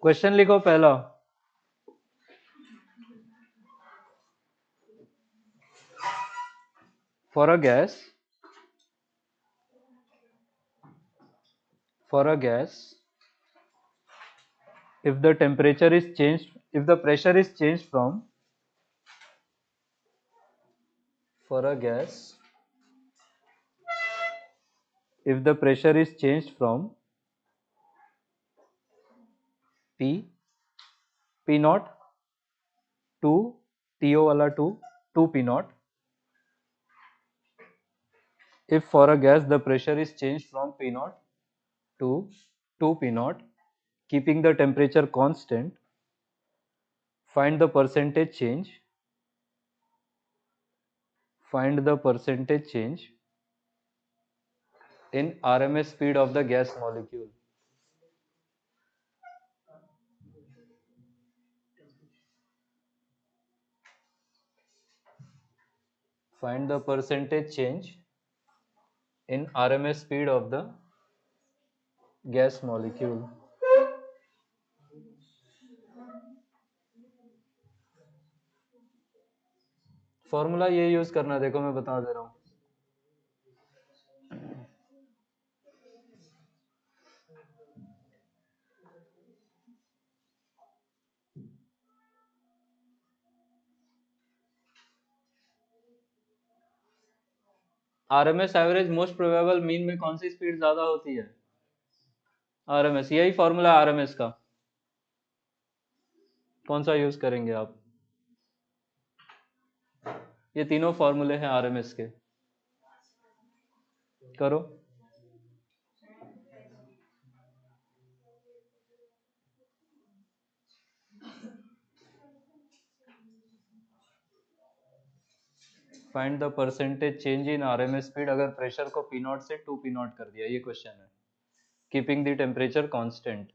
Question लिखो पहला। For a gas if the temperature is changed, if the pressure is changed from, for a gas if the pressure is changed from P P naught to TO वाला to P naught, if for a gas the pressure is changed from P naught to P naught, keeping the temperature constant, find the percentage change in RMS speed of the gas molecule. Find the percentage change in RMS speed of the gas molecule. Formula ये use करना, देखो मैं बता दे रहा हूं। RMS average most probable mean में कौन सी speed ज्यादा होती है? आरएमएस। यही फॉर्मूला आरएमएस का। कौन सा यूज करेंगे आप? ये तीनों फॉर्मूले हैं आरएमएस के। करो। Find the percentage change in RMS speed अगर प्रेशर को पी नॉट से 2 पी नॉट कर दिया, ये क्वेश्चन है। Keeping the temperature constant.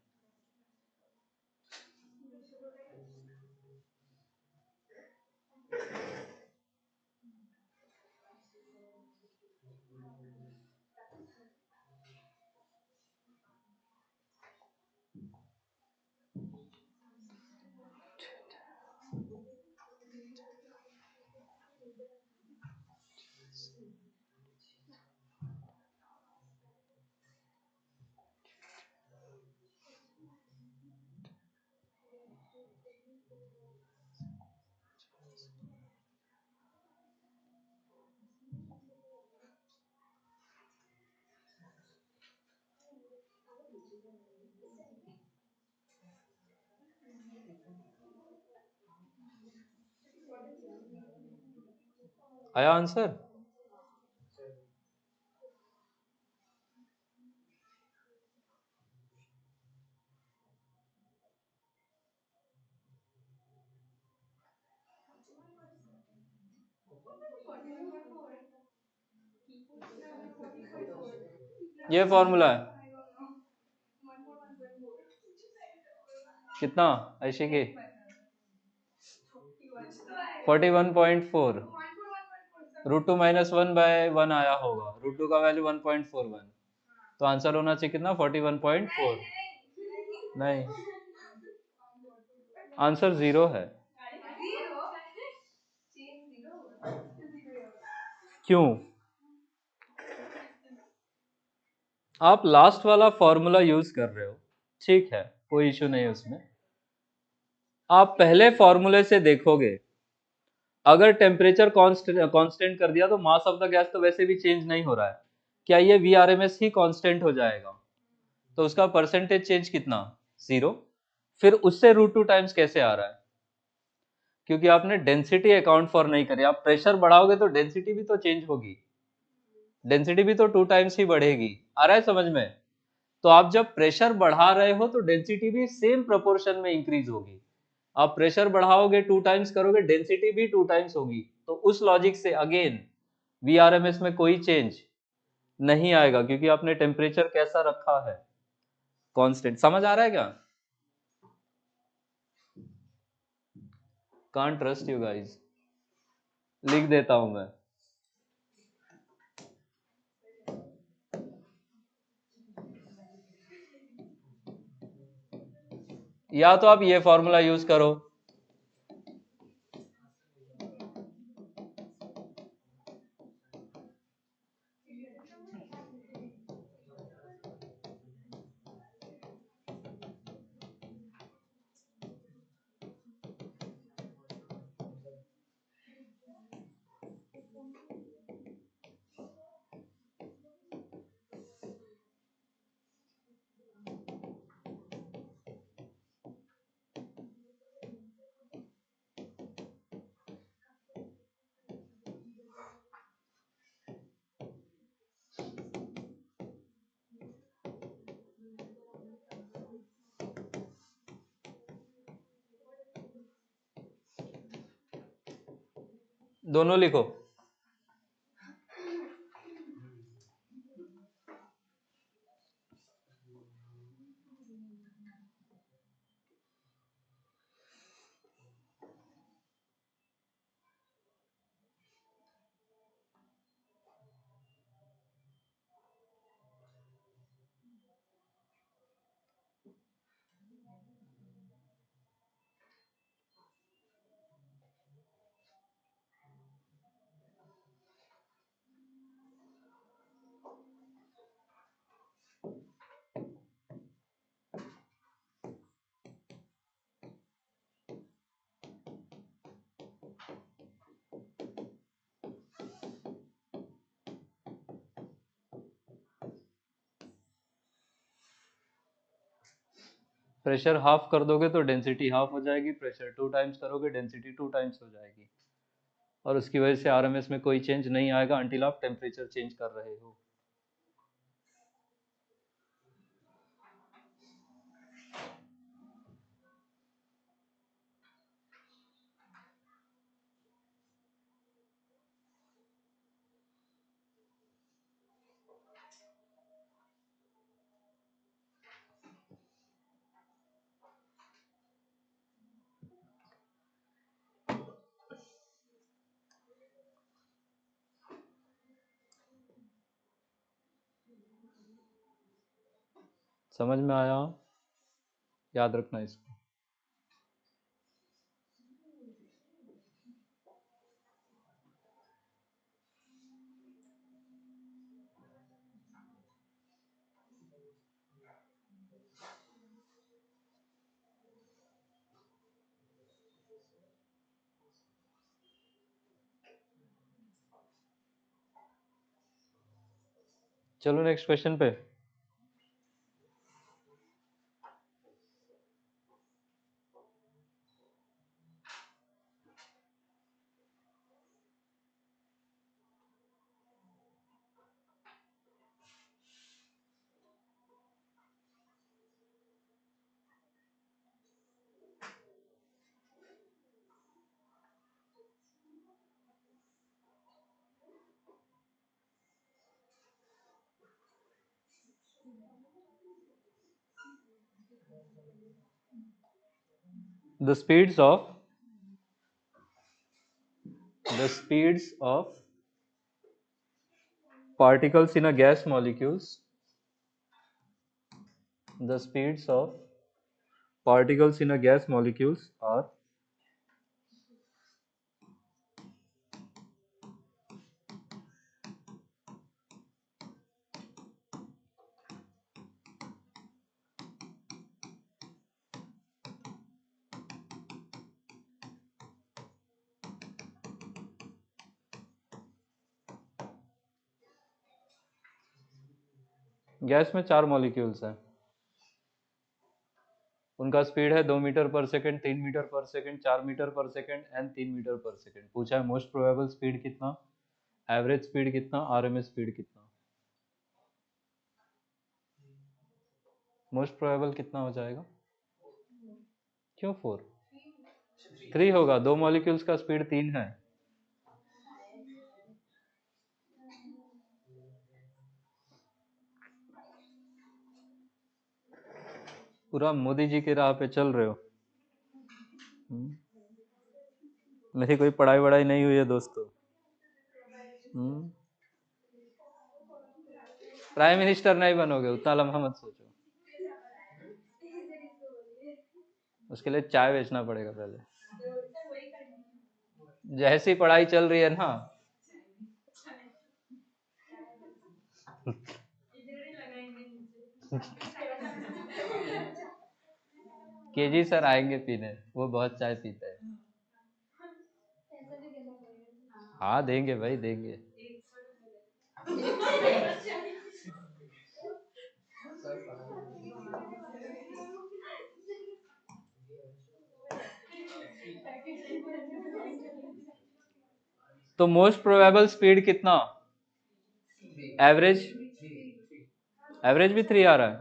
आया आंसर? ये फॉर्मूला है कितना ऐसे के 41.4 √2 -1 बाय 1 आया होगा। √2 का वैल्यू 1.41, तो आंसर होना चाहिए कितना? 41.4। नहीं, आंसर 0 है। क्यों? आप लास्ट वाला फॉर्मूला यूज कर रहे हो, ठीक है, कोई इशू नहीं है उसमें। आप पहले फॉर्मूले से देखोगे, अगर टेम्परेचर कांस्टेंट कर दिया तो मास ऑफ द गैस तो वैसे भी चेंज नहीं हो रहा है, क्या ये वीआरएमएस ही कांस्टेंट हो जाएगा? तो उसका परसेंटेज चेंज कितना? 0। फिर उससे √2 टाइम्स कैसे आ रहा है? क्योंकि आपने डेंसिटी अकाउंट फॉर नहीं करी। आप प्रेशर बढ़ाओगे तो डेंसिटी भी तो चेंज होगी, डेंसिटी भी तो 2 टाइम्स ही बढ़ेगी। आ रहा है समझ में? तो आप जब प्रेशर बढ़ा रहे हो तो डेंसिटी भी सेम प्रोपोर्शन में इंक्रीज होगी। आप प्रेशर बढ़ाओगे 2 टाइम्स करोगे, डेंसिटी भी 2 टाइम्स होगी। तो उस लॉजिक से अगेन वीआरएमएस में कोई चेंज नहीं आएगा, क्योंकि आपने टेम्परेचर कैसा रखा है? कांस्टेंट। समझ आ रहा है क्या? Can't trust you guys. लिख देता हूं मैं। या तो आप ये फॉर्मूला यूज करो। दोनों लिखो। प्रेशर हाफ कर दोगे तो डेंसिटी हाफ हो जाएगी, प्रेशर 2 टाइम्स करोगे डेंसिटी 2 टाइम्स हो जाएगी, और उसकी वजह से आरएमएस में कोई चेंज नहीं आएगा अंटिल आप टेम्परेचर चेंज कर रहे हो। समझ में आया? याद रखना इसको। चलो नेक्स्ट क्वेश्चन पे। The speeds of particles in a gas molecules the speeds of particles in a gas molecules are gas में 4 मॉलिक्यूल्स हैं, उनका स्पीड है 2 मीटर पर सेकेंड, 3 मीटर पर सेकेंड, 4 मीटर पर सेकेंड एंड 3 मीटर पर सेकेंड। पूछा है मोस्ट प्रोबेबल स्पीड कितना, एवरेज स्पीड कितना, आरएमएस स्पीड कितना। मोस्ट प्रोबेबल कितना हो जाएगा? क्यों 4? 3 होगा, 2 मॉलिक्यूल्स का स्पीड 3 है। पूरा मोदी जी की राह पे चल रहे हो। हम्म, मेरी कोई पढ़ाई वढ़ाई नहीं हुई है दोस्तों। प्राइम मिनिस्टर नहीं बनोगे, उतना लम्हा मत सोचो। उसके लिए चाय बेचना पड़ेगा पहले। जैसी पढ़ाई चल रही है ना। केजी सर आएंगे पीने, वो बहुत चाय पीते हैं। हाँ देंगे भाई देंगे। तो मोस्ट प्रोबेबल स्पीड कितना? एवरेज? एवरेज भी 3 आ रहा है।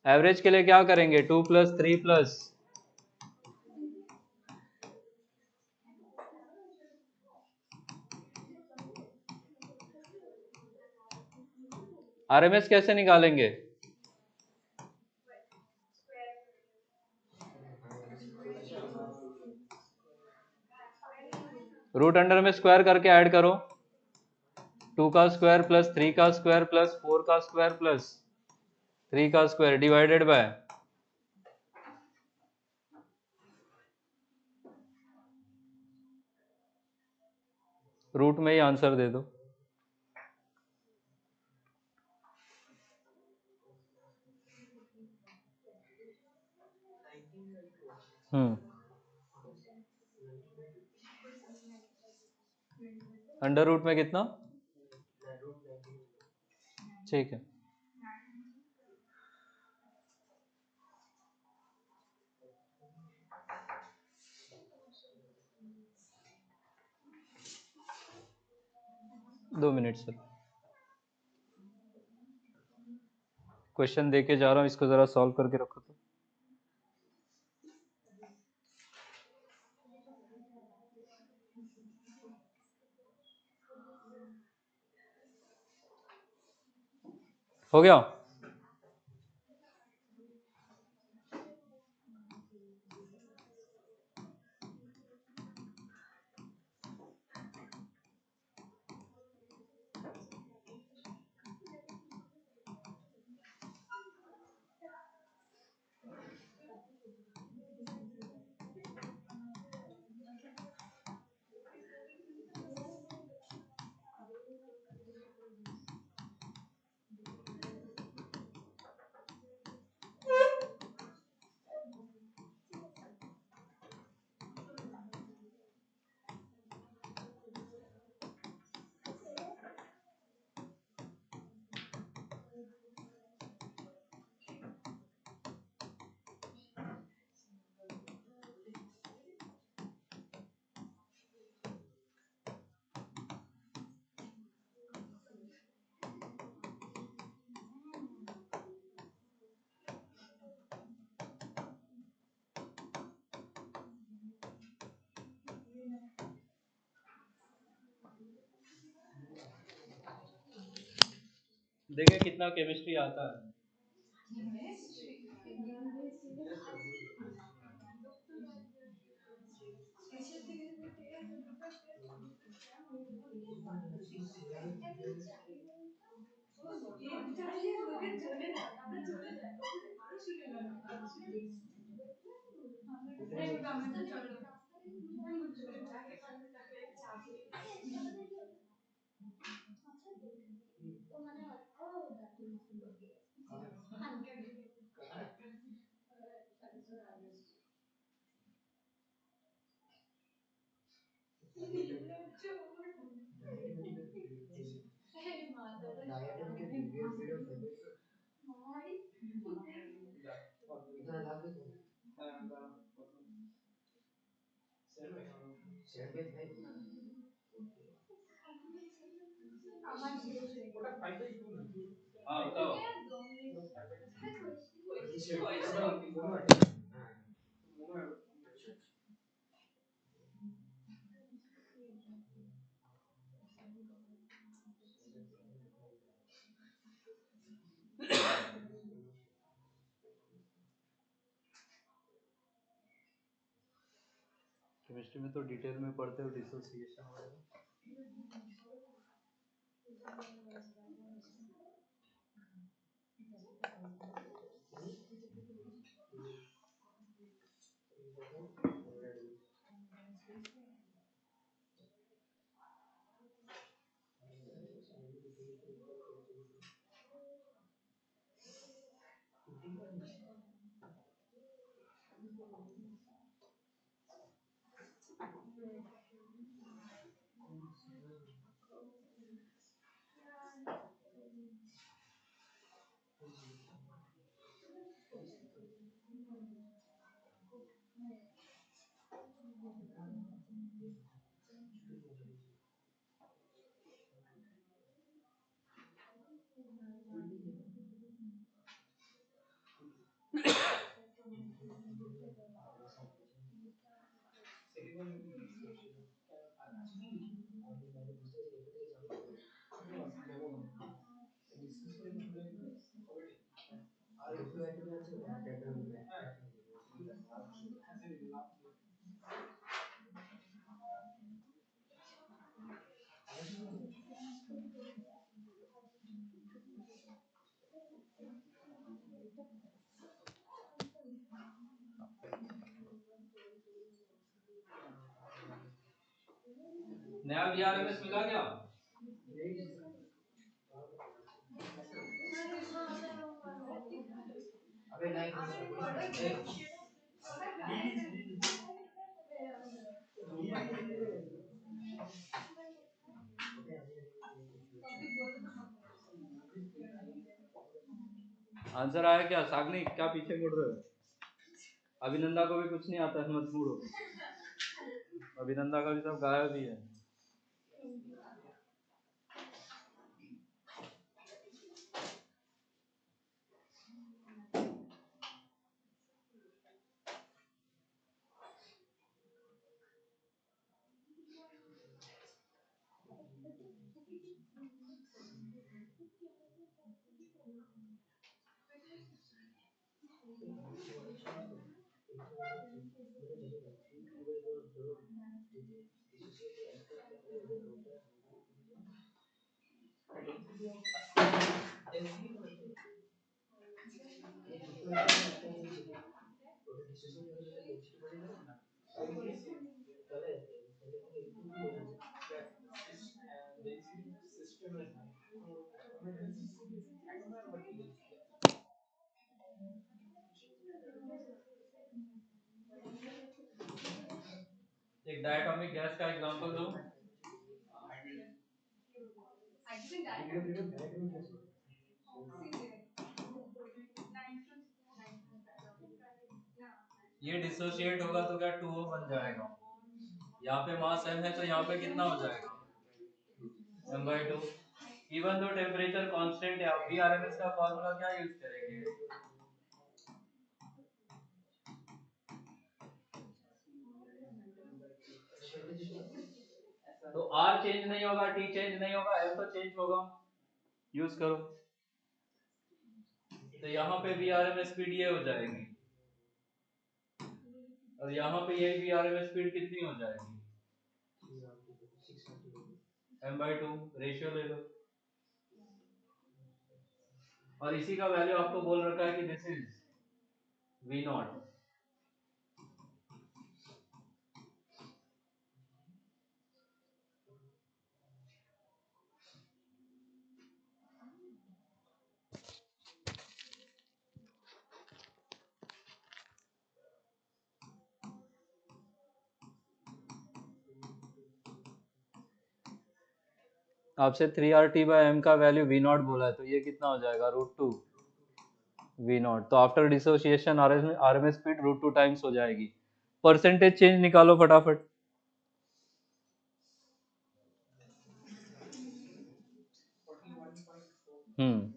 एवरेज के लिए क्या करेंगे? 2 + 3 +? आरएमएस कैसे निकालेंगे? रूट अंडर में स्क्वायर करके ऐड करो। 2 का स्क्वायर प्लस 3 का स्क्वायर प्लस 4 का स्क्वायर प्लस 3 का स्क्वायर डिवाइडेड बाय रूट में ही आंसर दे दो। हम्म। अंडर रूट में कितना? ठीक है। दो मिनट सर, क्वेश्चन दे के जा रहा हूँ, इसको जरा सॉल्व करके रखो तो। हो गया? देखिए कितना केमिस्ट्री आता है। हाँ बताओ। केमिस्ट्री में तो डिटेल में पढ़ते हो डिसोसिएशन वगैरह। नया वीआरएमएस मिला क्या? आंसर आया क्या? सागनिक क्या पीछे मुड़ रहे हो? अभिनंदा को भी कुछ नहीं आता है, मत मुड़ो। अभिनंदा का भी सब गायब ही है। एक डायटोमिक गैस का एग्जांपल दो। ये डिसोशिएट होगा तो क्या 2O बन जाएगा। यहाँ पे मास m है तो यहाँ पे कितना हो जाएगा? m/2। Even though temperature constant है, आप VRMS का फॉर्मूला क्या यूज करेंगे? तो R चेंज नहीं होगा, T चेंज नहीं होगा, M तो चेंज होगा। यूज करो। तो यहाँ पे VRMS स्पीड ये हो जाएगी और यहाँ पे ये VRMS स्पीड कितनी हो जाएगी? m/2। रेशियो ले लो। और इसी का वैल्यू आपको बोल रखा है कि दिस इज V0। आपसे 3RT/m का वैल्यू V0 बोला है, तो ये कितना हो जाएगा? √2 V0। तो after dissociation RMS speed √2 times हो जाएगी। परसेंटेज चेंज निकालो फटाफट। हम्म।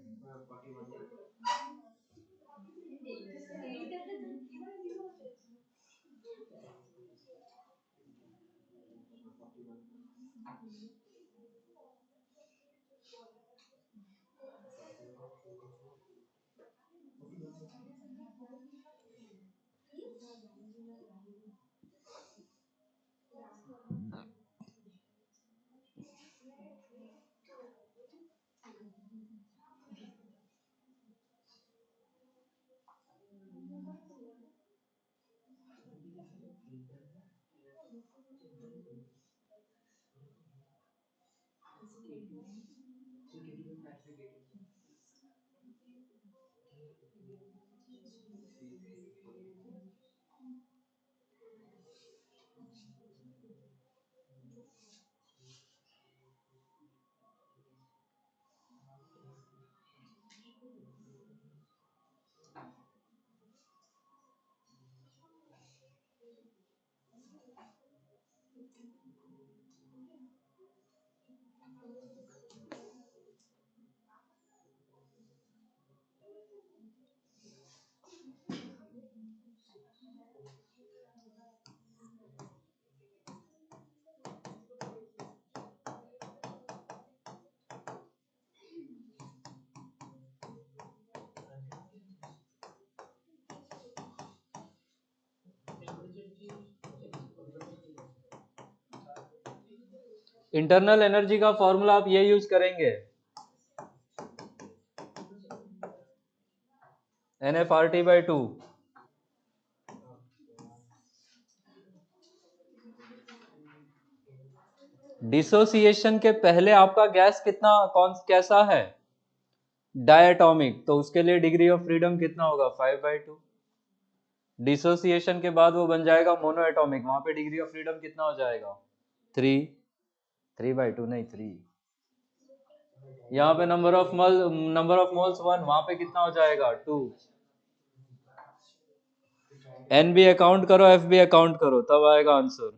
इंटरनल एनर्जी का फॉर्मूला आप ये यूज करेंगे, NF(RT/2). डिसोसिएशन के पहले आपका गैस कितना कौन कैसा है, डायटोमिक, तो उसके लिए डिग्री ऑफ फ्रीडम कितना होगा, 5/2। डिसोसिएशन के बाद वो बन जाएगा मोनो एटॉमिक, वहां पे डिग्री ऑफ फ्रीडम कितना हो जाएगा, 3। 3/2 नहीं, 3। यहाँ पे नंबर ऑफ मोल्स 1, वहां पे कितना हो जाएगा, 2। एन भी अकाउंट करो, एफ भी अकाउंट करो, तब आएगा आंसर।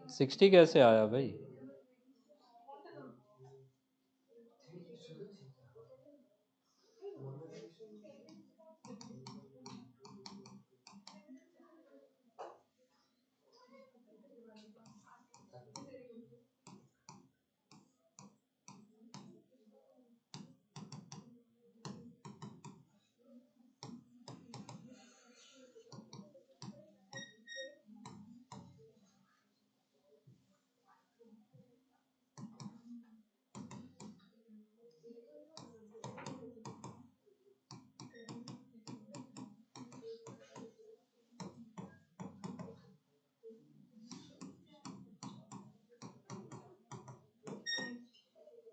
सिक्सटी कैसे आया भाई?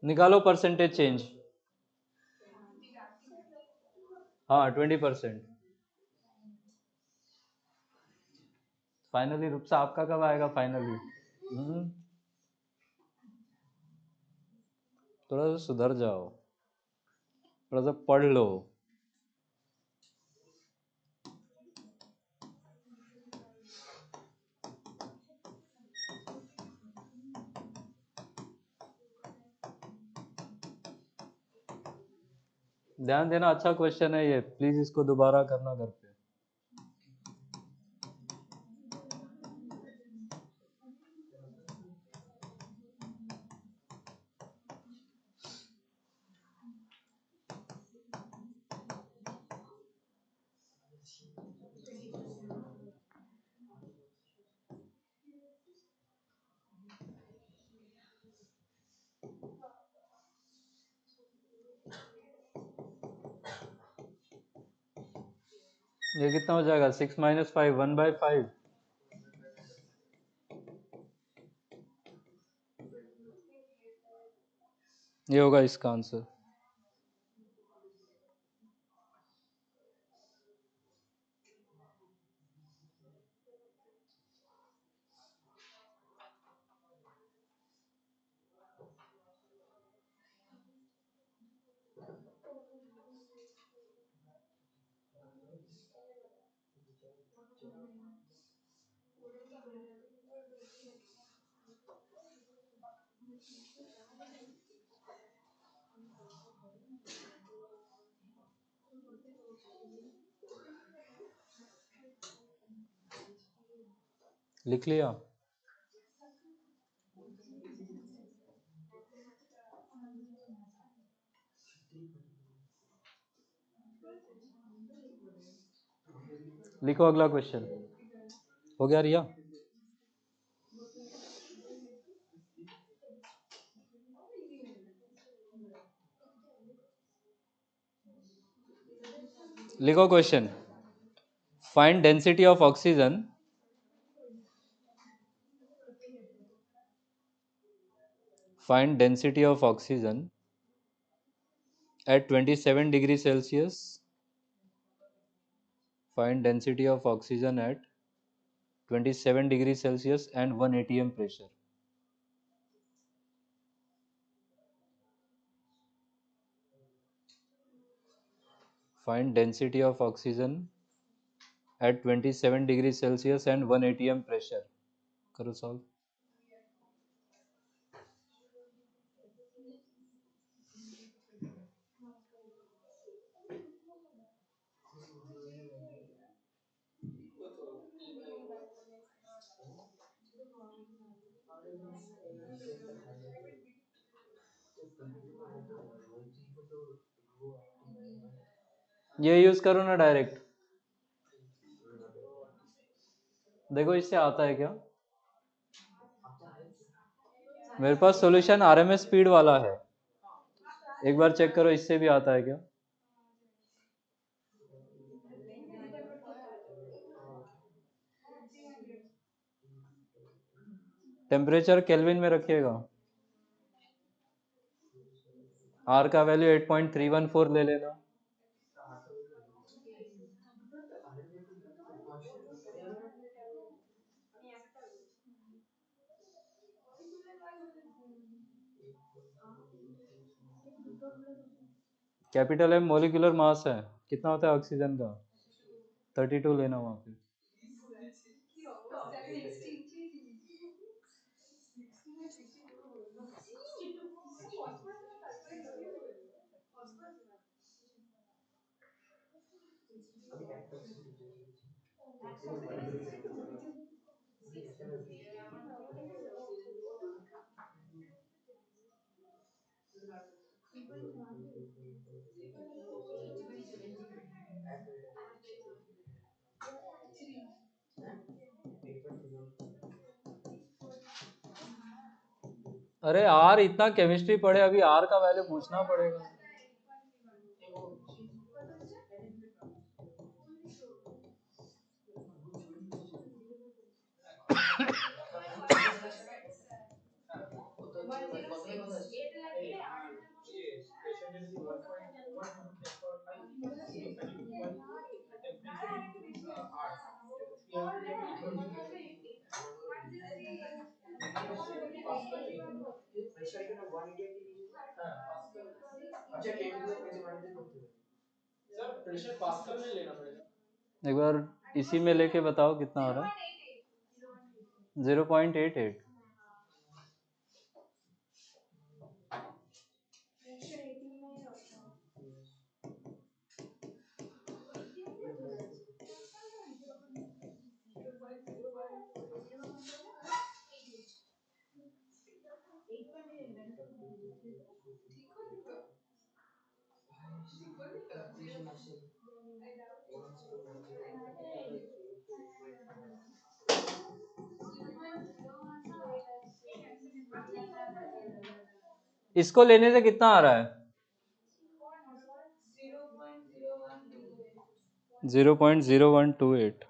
निकालो परसेंटेज चेंज। हाँ, 20%। फाइनली रूप से आपका कब आएगा फाइनली? थोड़ा सा सुधर जाओ, थोड़ा सा पढ़ लो। ध्यान देना, अच्छा क्वेश्चन है ये, प्लीज इसको दोबारा करना घर पे। ये कितना हो जाएगा, 6 - 5, 1/5। ये होगा इसका आंसर। लिख लिया? लिखो अगला क्वेश्चन। हो गया रिया? लिखो question. Find density of oxygen find density of oxygen at 27 degree Celsius. Find density of oxygen at 27 degree Celsius and 1 atm pressure. Find density of oxygen at 27 degree Celsius and 1 atm pressure. करो solve. ये use करो ना direct. देखो इससे आता है क्या? मेरे पास सॉल्यूशन आरएमएस स्पीड वाला है, एक बार चेक करो इससे भी आता है क्या? टेम्परेचर केल्विन में रखिएगा। आर का वैल्यू 8.314 ले लेना। कैपिटल एम मोलिकुलर मास है, कितना होता है ऑक्सीजन का? 32 लेना वहां पे। अरे आर इतना केमिस्ट्री पढ़े, अभी आर का वैल्यू पूछना पड़ेगा। एक बार इसी में लेके बताओ कितना आ रहा है? 0.88। इसको लेने से कितना आ रहा है? 0.0128।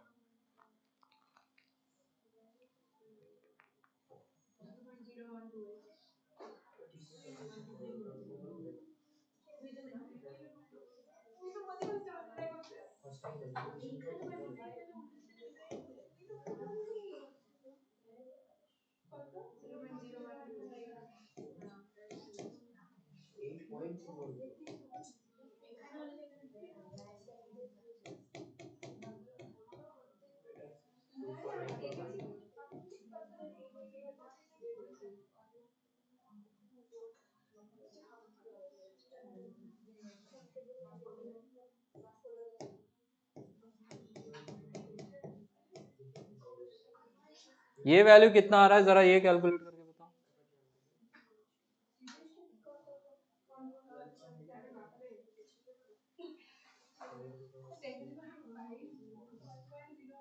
ये वैल्यू कितना आ रहा है जरा ये कैलकुलेट करके बताओ।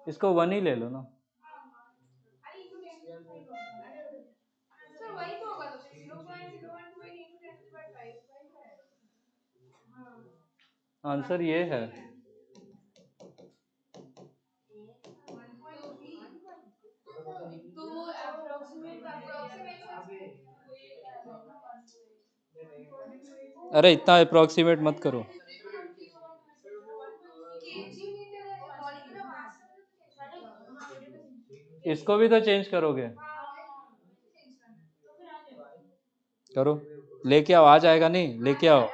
इसको 1 ही ले लो ना। आंसर ये है। अरे इतना अप्रोक्सीमेट मत करो। इसको भी तो चेंज करोगे। करो, लेके आओ, आ जाएगा नहीं, लेके आओ।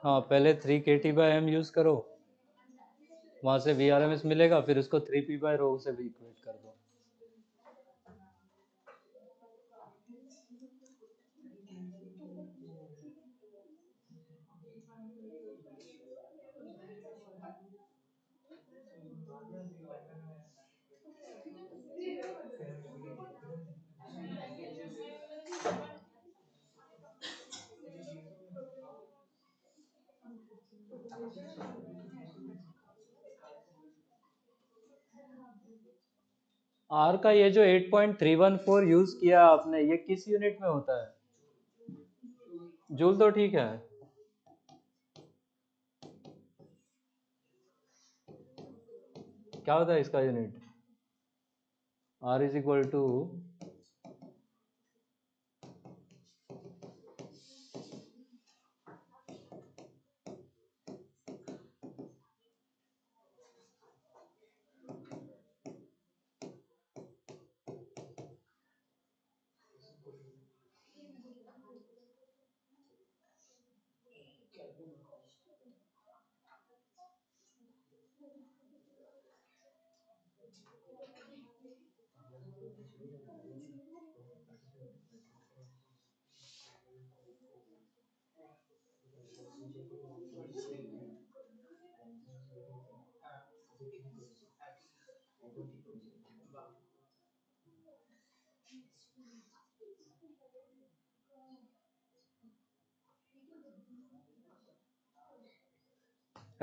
हाँ, पहले 3 kT/m यूज करो, वहां से VRMS मिलेगा, फिर उसको 3p/ρ से भी इक्वेट कर दो। आर का ये जो 8.314 यूज किया आपने, ये किस यूनिट में होता है? जूल तो ठीक है। क्या होता है इसका unit? R is equal to.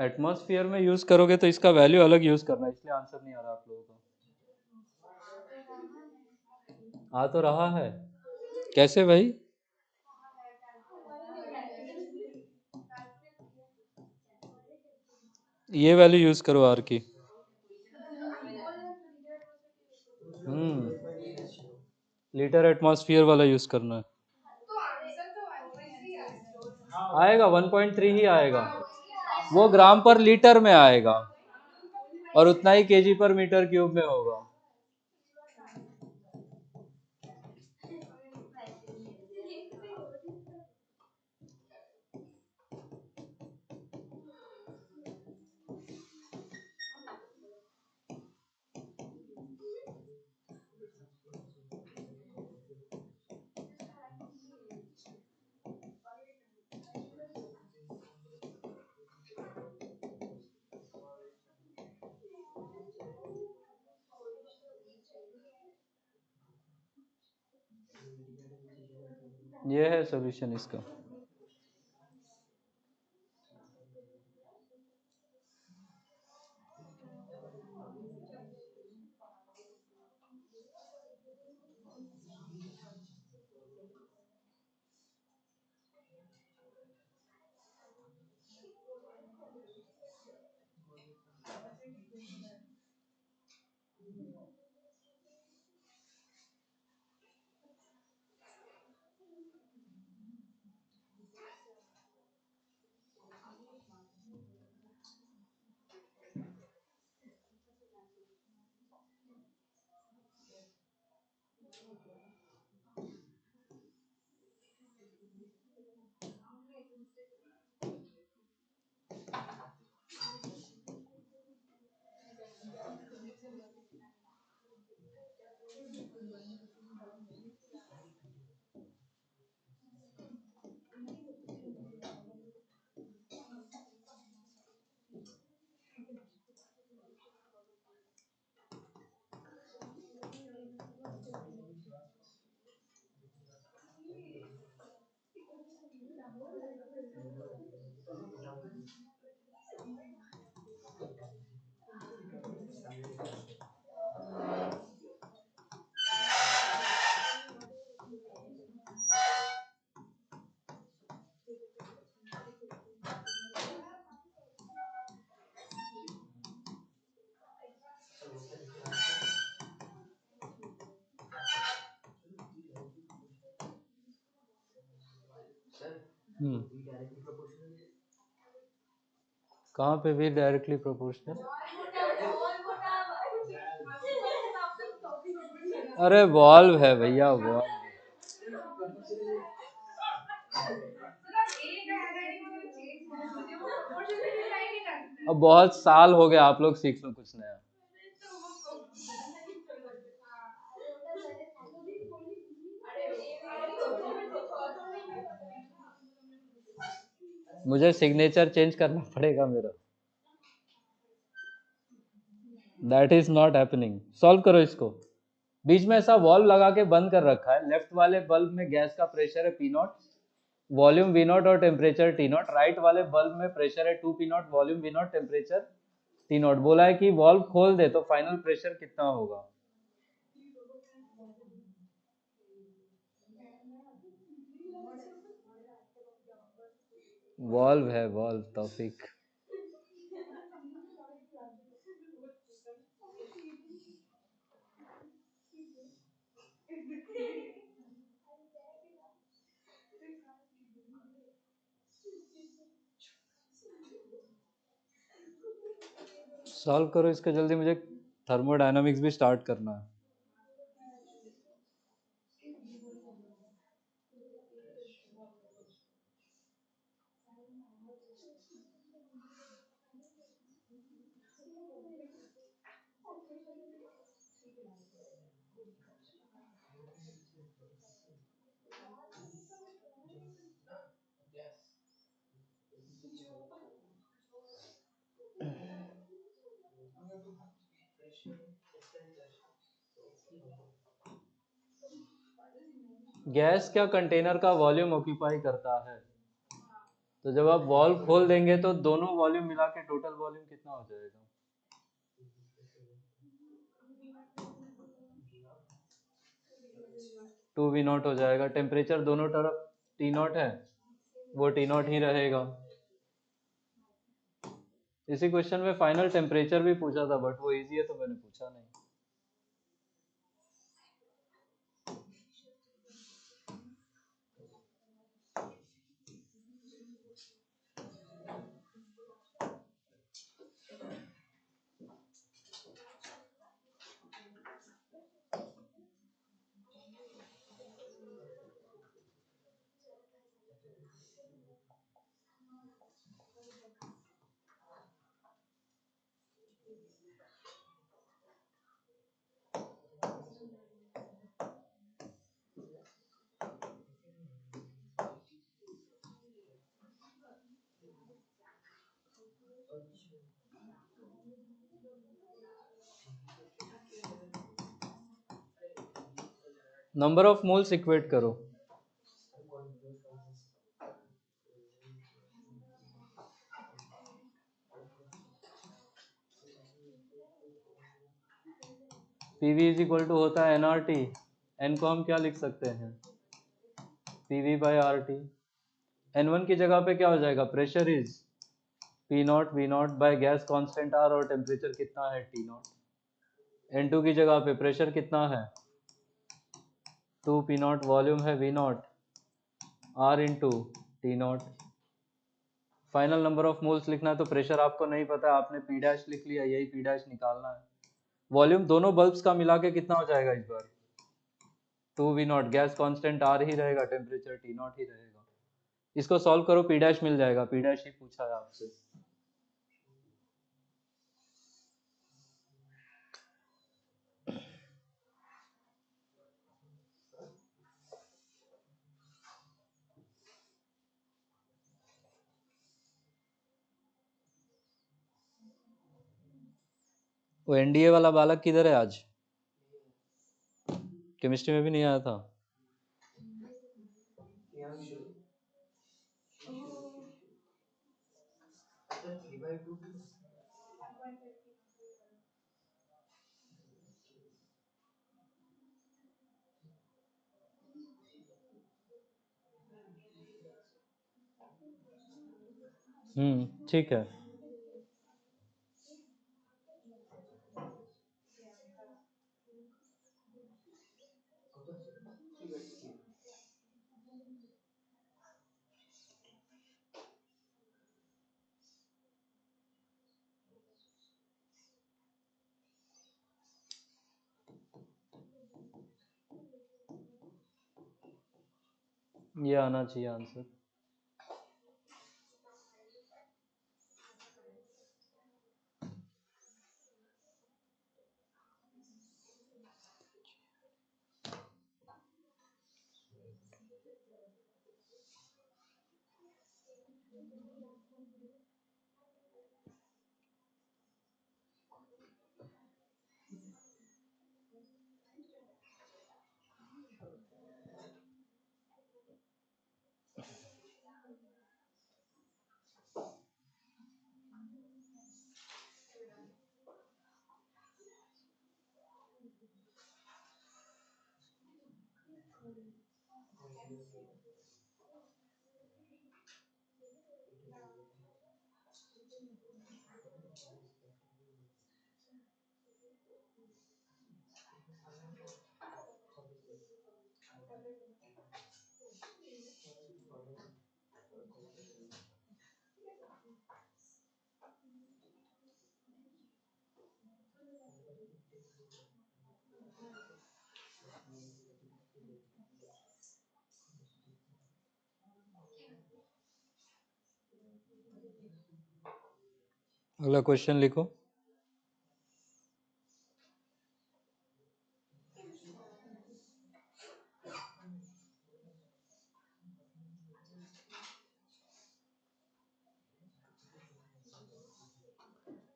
Atmosphere में यूज करोगे तो इसका वैल्यू अलग यूज करना, इसलिए आंसर नहीं आ रहा आप लोगों को। आ तो रहा है, कैसे भाई? ये वैल्यू यूज करो आर की। लीटर एटमॉस्फेयर वाला यूज करना है। आएगा 1.3 ही आएगा, वो ग्राम पर लीटर में आएगा और उतना ही केजी पर मीटर क्यूब में होगा। ये है सॉल्यूशन इसका। कहाँ पे भी डायरेक्टली प्रोपोर्शनल? अरे वॉल्व है भैया, वॉल्व। अब बहुत साल हो गए, आप लोग सीख लो कुछ नया। मुझे सिग्नेचर चेंज करना पड़ेगा मेरा। That is not happening. Solve करो इसको। बीच में ऐसा वॉल्व लगा के बंद कर रखा है। लेफ्ट वाले बल्ब में गैस का प्रेशर है P0, वॉल्यूम V0 और टेम्परेचर T0। राइट वाले बल्ब में प्रेशर है 2P0, volume V0, temperature T0। बोला है कि वॉल्व खोल दे तो फाइनल प्रेशर कितना होगा। वॉल्व है, वॉल्व टॉपिक। सॉल्व करो इसका जल्दी, मुझे थर्मोडायनामिक्स भी स्टार्ट करना है। गैस क्या कंटेनर का वॉल्यूम ऑक्यूपाई करता है? तो जब आप वॉल्व खोल देंगे तो दोनों वॉल्यूम मिला के टोटल वॉल्यूम कितना हो जाएगा? टू वी नॉट हो जाएगा। टेम्परेचर दोनों तरफ टी नॉट है, वो टी नॉट ही रहेगा। इसी क्वेश्चन में फाइनल टेम्परेचर भी पूछा था, बट वो इजी है तो मैंने पूछा नहीं। नंबर ऑफ मोल्स इक्वेट करो। पीवी इज इक्वल टू होता है एनआरटी। एन को हम क्या लिख सकते हैं? PV by R T. N one की जगह पे क्या हो जाएगा? Pressure is P not V not by gas constant R, और टेम्परेचर कितना है? T not. एन टू की जगह पे प्रेशर कितना है? टू पी नॉट, वॉल्यूम है V not, R into T not. Final number of moles लिखना है तो प्रेशर आपको नहीं पता, आपने पी डैश लिख लिया, यही पी डैश निकालना है। वॉल्यूम दोनों बल्ब्स का मिला के कितना हो जाएगा इस बार? Two V naught, gas constant R ही रहेगा, टेम्परेचर टी नॉट ही रहेगा। इसको सॉल्व करो, पी डैश मिल जाएगा, पी डैश ही पूछा है आपसे। वो एनडीए वाला बालक किधर है आज? केमिस्ट्री में भी नहीं आया था। ठीक है। ये आना चाहिए आंसर। अगला क्वेश्चन लिखो।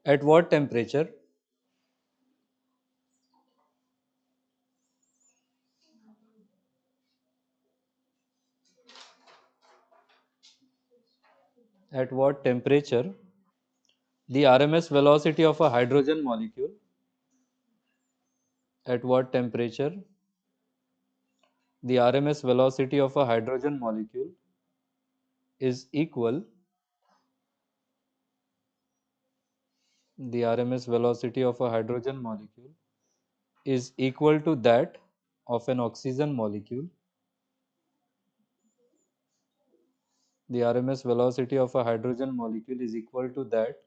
At what temperature at what temperature the RMS velocity of a hydrogen molecule, at what temperature the RMS velocity of a hydrogen molecule is equal, the RMS velocity of a hydrogen molecule is equal to that of an oxygen molecule. The RMS velocity of a hydrogen molecule is equal to that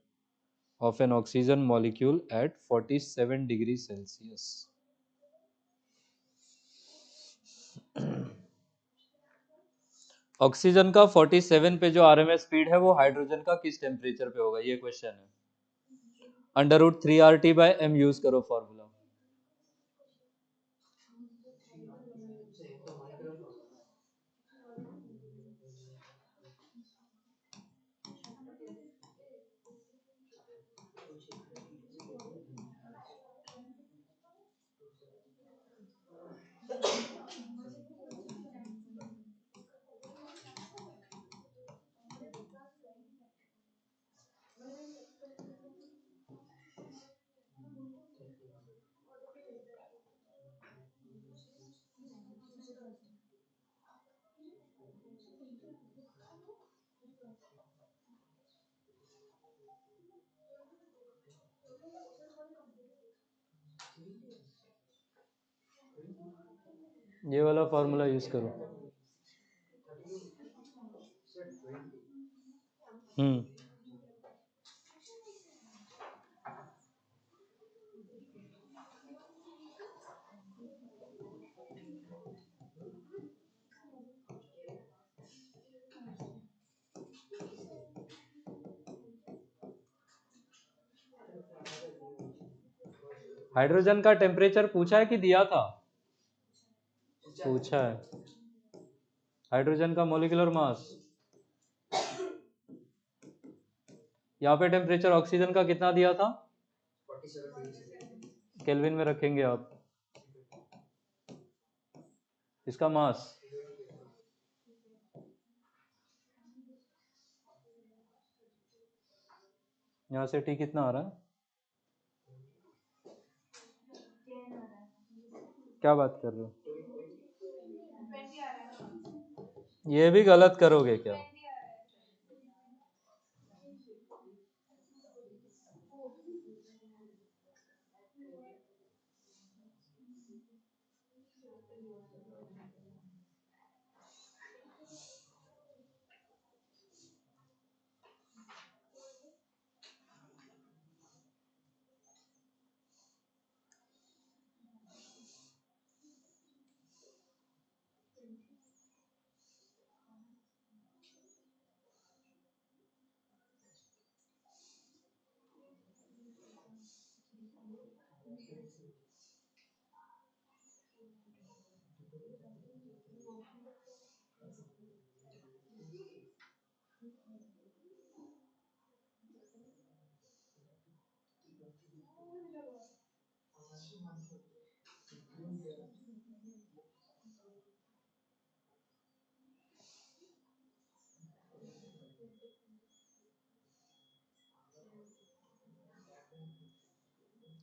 of an oxygen molecule at 47 degrees Celsius. Oxygen का 47 पे जो RMS speed है वो hydrogen का किस temperature पे होगा, ये क्वेश्चन है। √3RT/m यूज करो फॉर्मूला। ये वाला फॉर्मूला यूज करो। हम्म हाइड्रोजन का टेम्परेचर पूछा है कि दिया था? पूछा है। हाइड्रोजन का मोलिकुलर मास, यहाँ पे टेम्परेचर ऑक्सीजन का कितना दिया था? केल्विन में रखेंगे आप। इसका मास यहाँ से टी कितना आ रहा है? क्या बात कर रहे हो? ये भी गलत करोगे क्या?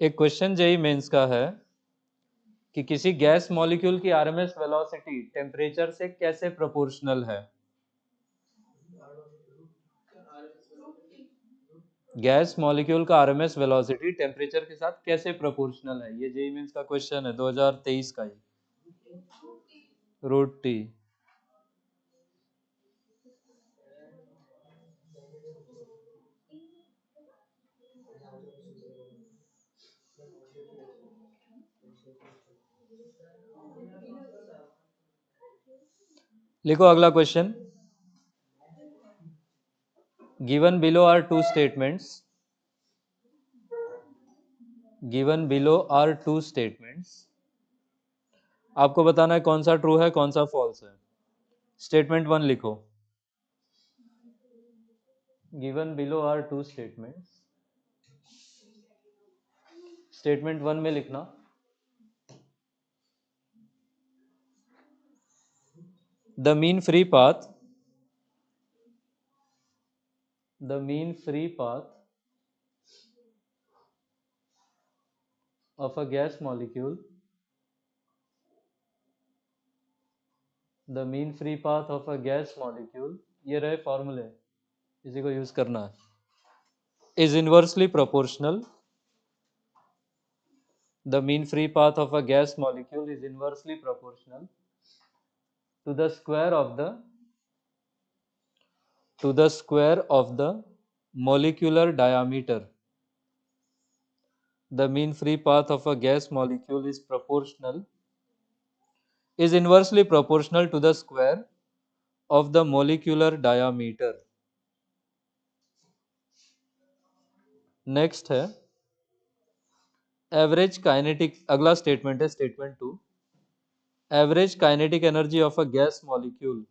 एक क्वेश्चन जेई मेंस का है कि किसी गैस मॉलिक्यूल की आरएमएस वेलोसिटी टेम्परेचर से कैसे प्रोपोर्शनल है। गैस मॉलिक्यूल का आरएमएस वेलोसिटी टेम्परेचर के साथ कैसे प्रोपोर्शनल है, ये जेई मेंस का क्वेश्चन है 2023 का ही। √T। लिखो अगला question. Given below are two statements, given below are two statements, आपको बताना है कौन सा ट्रू है कौन सा फॉल्स है। स्टेटमेंट 1 लिखो। Given below are two statements, statement 1 में लिखना the mean free path the mean free path of a gas molecule, the mean free path of a gas molecule, ये रहे फॉर्मूले, इसी को यूज करना है, is inversely proportional, the mean free path of a gas molecule is inversely proportional to the square of the molecular diameter. The mean free path of a gas molecule is inversely proportional to the square of the molecular diameter. Next है average kinetic, अगला statement है statement 2, average kinetic energy of a gas molecule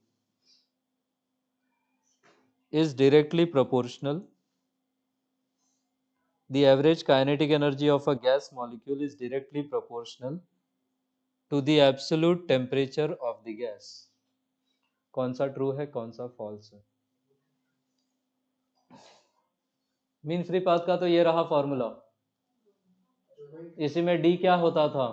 is directly proportional, the average kinetic energy of a gas molecule is directly proportional to the absolute temperature of the gas. कौन सा true है कौन सा false है? Mean free path का तो ये रहा फॉर्मूला, इसी में डी क्या होता था,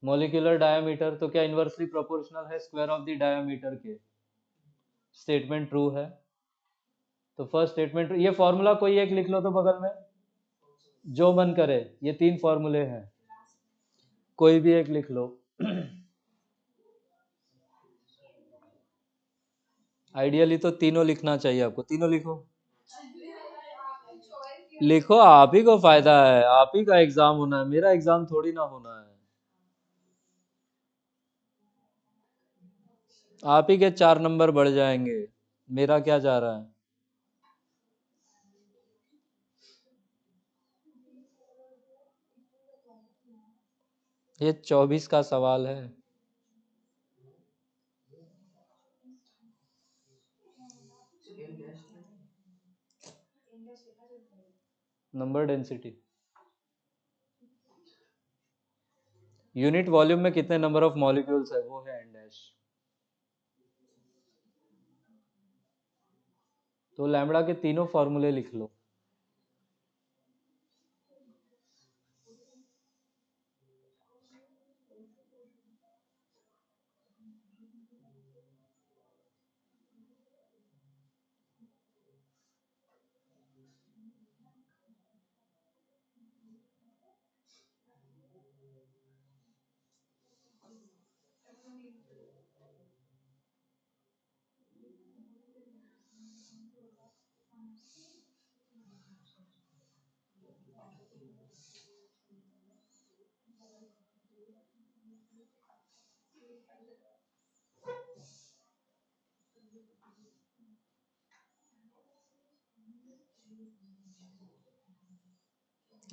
मोलिकुलर डायामीटर, तो क्या इनवर्सली प्रोपोर्शनल है स्क्वायर ऑफ द डायामीटर के, स्टेटमेंट ट्रू है। तो फर्स्ट स्टेटमेंट, ये फॉर्मूला कोई एक लिख लो तो बगल में, जो मन करे, ये 3 फॉर्मूले हैं, कोई भी एक लिख लो। आइडियली तो तीनों लिखना चाहिए आपको, तीनों लिखो, लिखो, आप ही को फायदा है, आप ही का एग्जाम होना है, मेरा एग्जाम थोड़ी ना होना है। आप ही के 4 नंबर बढ़ जाएंगे, मेरा क्या जा रहा है। ये 24 का सवाल है। नंबर डेंसिटी, यूनिट वॉल्यूम में कितने नंबर ऑफ मॉलिक्यूल्स है वो है एन डैश। तो लैम्बडा के तीनों फॉर्मूले लिख लो।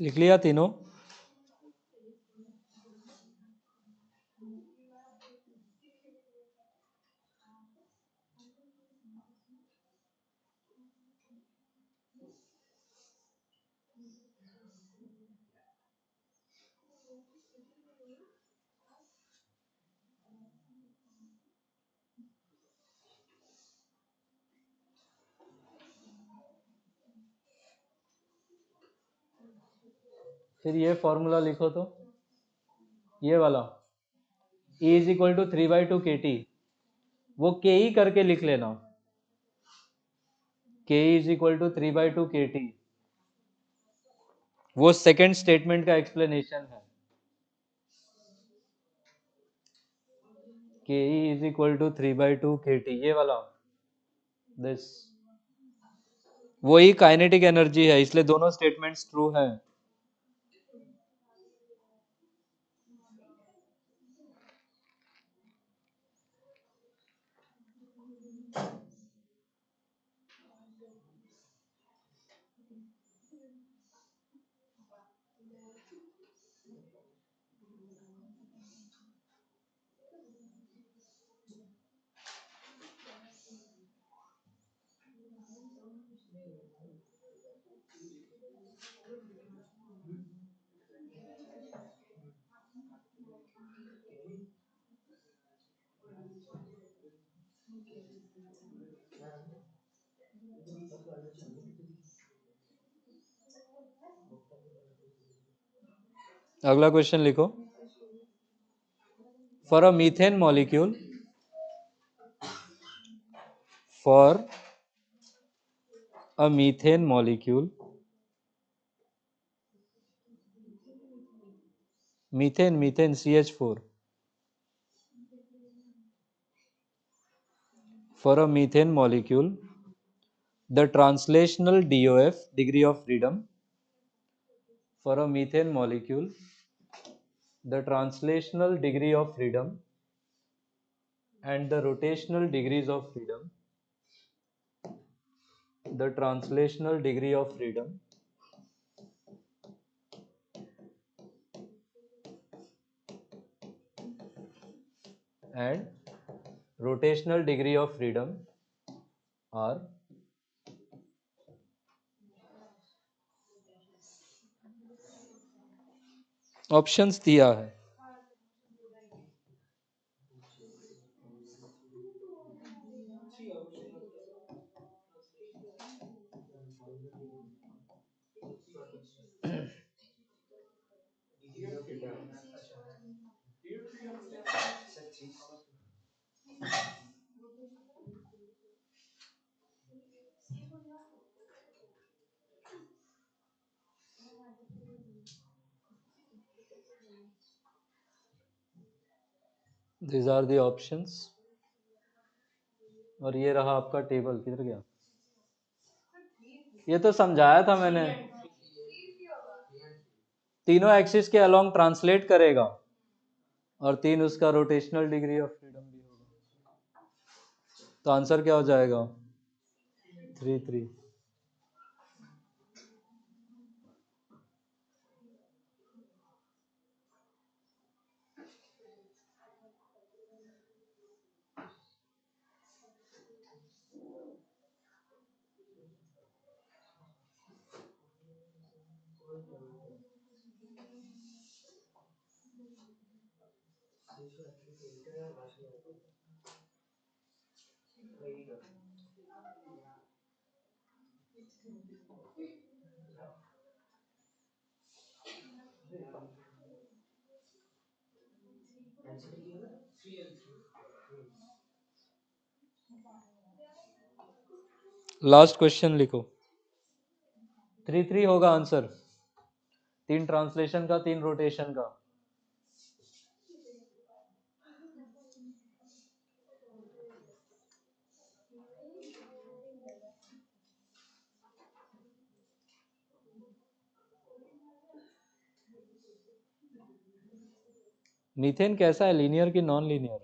लिख लिया तीनों? फिर ये फॉर्मूला लिखो तो, ये वाला E is equal to 3/2 KT, वो के ई करके लिख लेना, K is equal to 3/2 KT, वो सेकेंड स्टेटमेंट का एक्सप्लेनेशन है। K E is equal to 3/2 KT, ये वाला, दिस वही काइनेटिक एनर्जी है, इसलिए दोनों स्टेटमेंट्स ट्रू है। अगला क्वेश्चन लिखो। For a methane molecule, for a methane molecule, methane methane CH4, for a methane molecule, the translational DOF, degree of freedom, for a methane molecule, the translational degree of freedom and the rotational degrees of freedom, the translational degree of freedom and rotational degree of freedom are, options दिया है। These are the options। और ये रहा आपका table, किधर गया? ये तो समझाया था मैंने। तीनों एक्सिस के अलोंग ट्रांसलेट करेगा और 3 उसका रोटेशनल डिग्री ऑफ फ्रीडम भी होगा। तो आंसर क्या हो जाएगा? 3 3। लास्ट क्वेश्चन लिखो। 3 3 होगा आंसर। 3 ट्रांसलेशन का, 3 रोटेशन का। मीथेन कैसा है, लीनियर की नॉन लीनियर?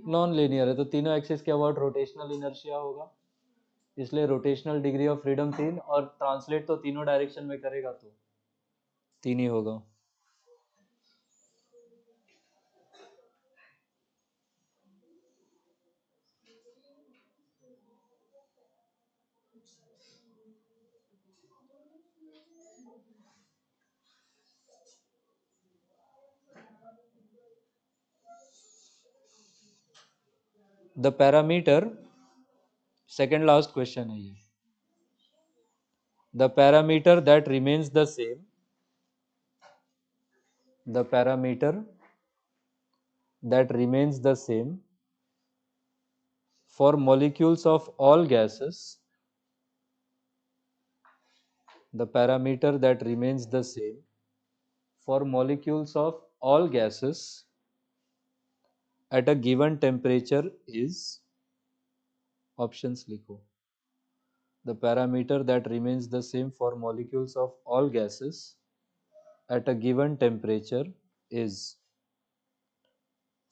नॉन लीनियर है, तो तीनों एक्सिस के अबाउट रोटेशनल इनर्शिया होगा, इसलिए रोटेशनल डिग्री ऑफ फ्रीडम 3, और ट्रांसलेट तो तीनों डायरेक्शन में करेगा तो 3 ही होगा। The parameter, second last question है ये। The parameter that remains the same, the parameter that remains the same for molecules of all gases, the parameter that remains the same for molecules of all gases at a given temperature is, options लिखो। The parameter that remains the same for molecules of all gases at a given temperature is,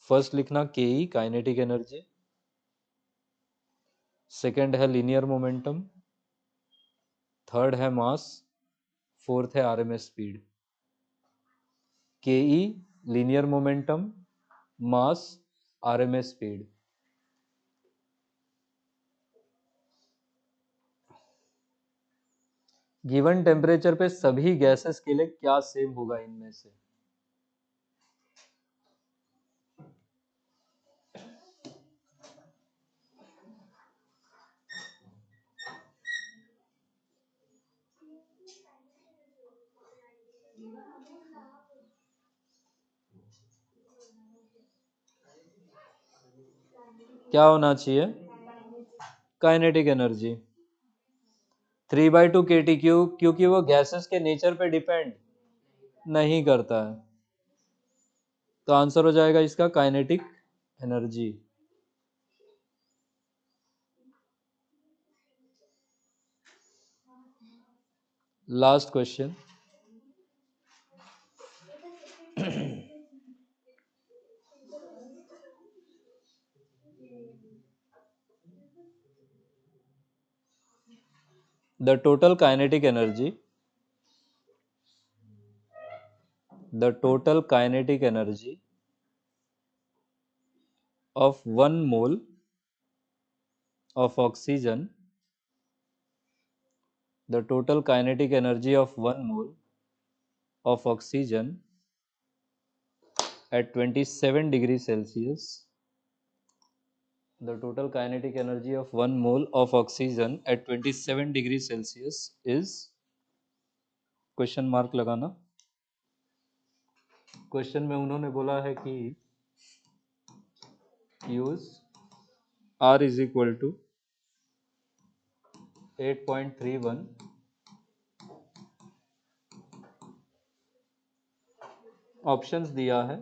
first लिखना के ई kinetic energy, second है linear momentum, third है मास, fourth है RMS speed. के ई linear momentum, मास, RMS speed. Given temperature पे सभी gases के लिए क्या सेम होगा इनमें से? क्या होना चाहिए? काइनेटिक एनर्जी 3/2 kT क्योंकि वो गैसेस के नेचर पे डिपेंड नहीं करता है। तो आंसर हो जाएगा इसका kinetic energy. Last question. The total kinetic energy, the total kinetic energy of 1 mole of oxygen, the total kinetic energy of 1 mole of oxygen at 27 degrees Celsius, the total kinetic energy of 1 mole of oxygen at 27 degrees Celsius is, question mark लगाना। Question में उन्होंने बोला है कि use R is equal to 8.31 options दिया है।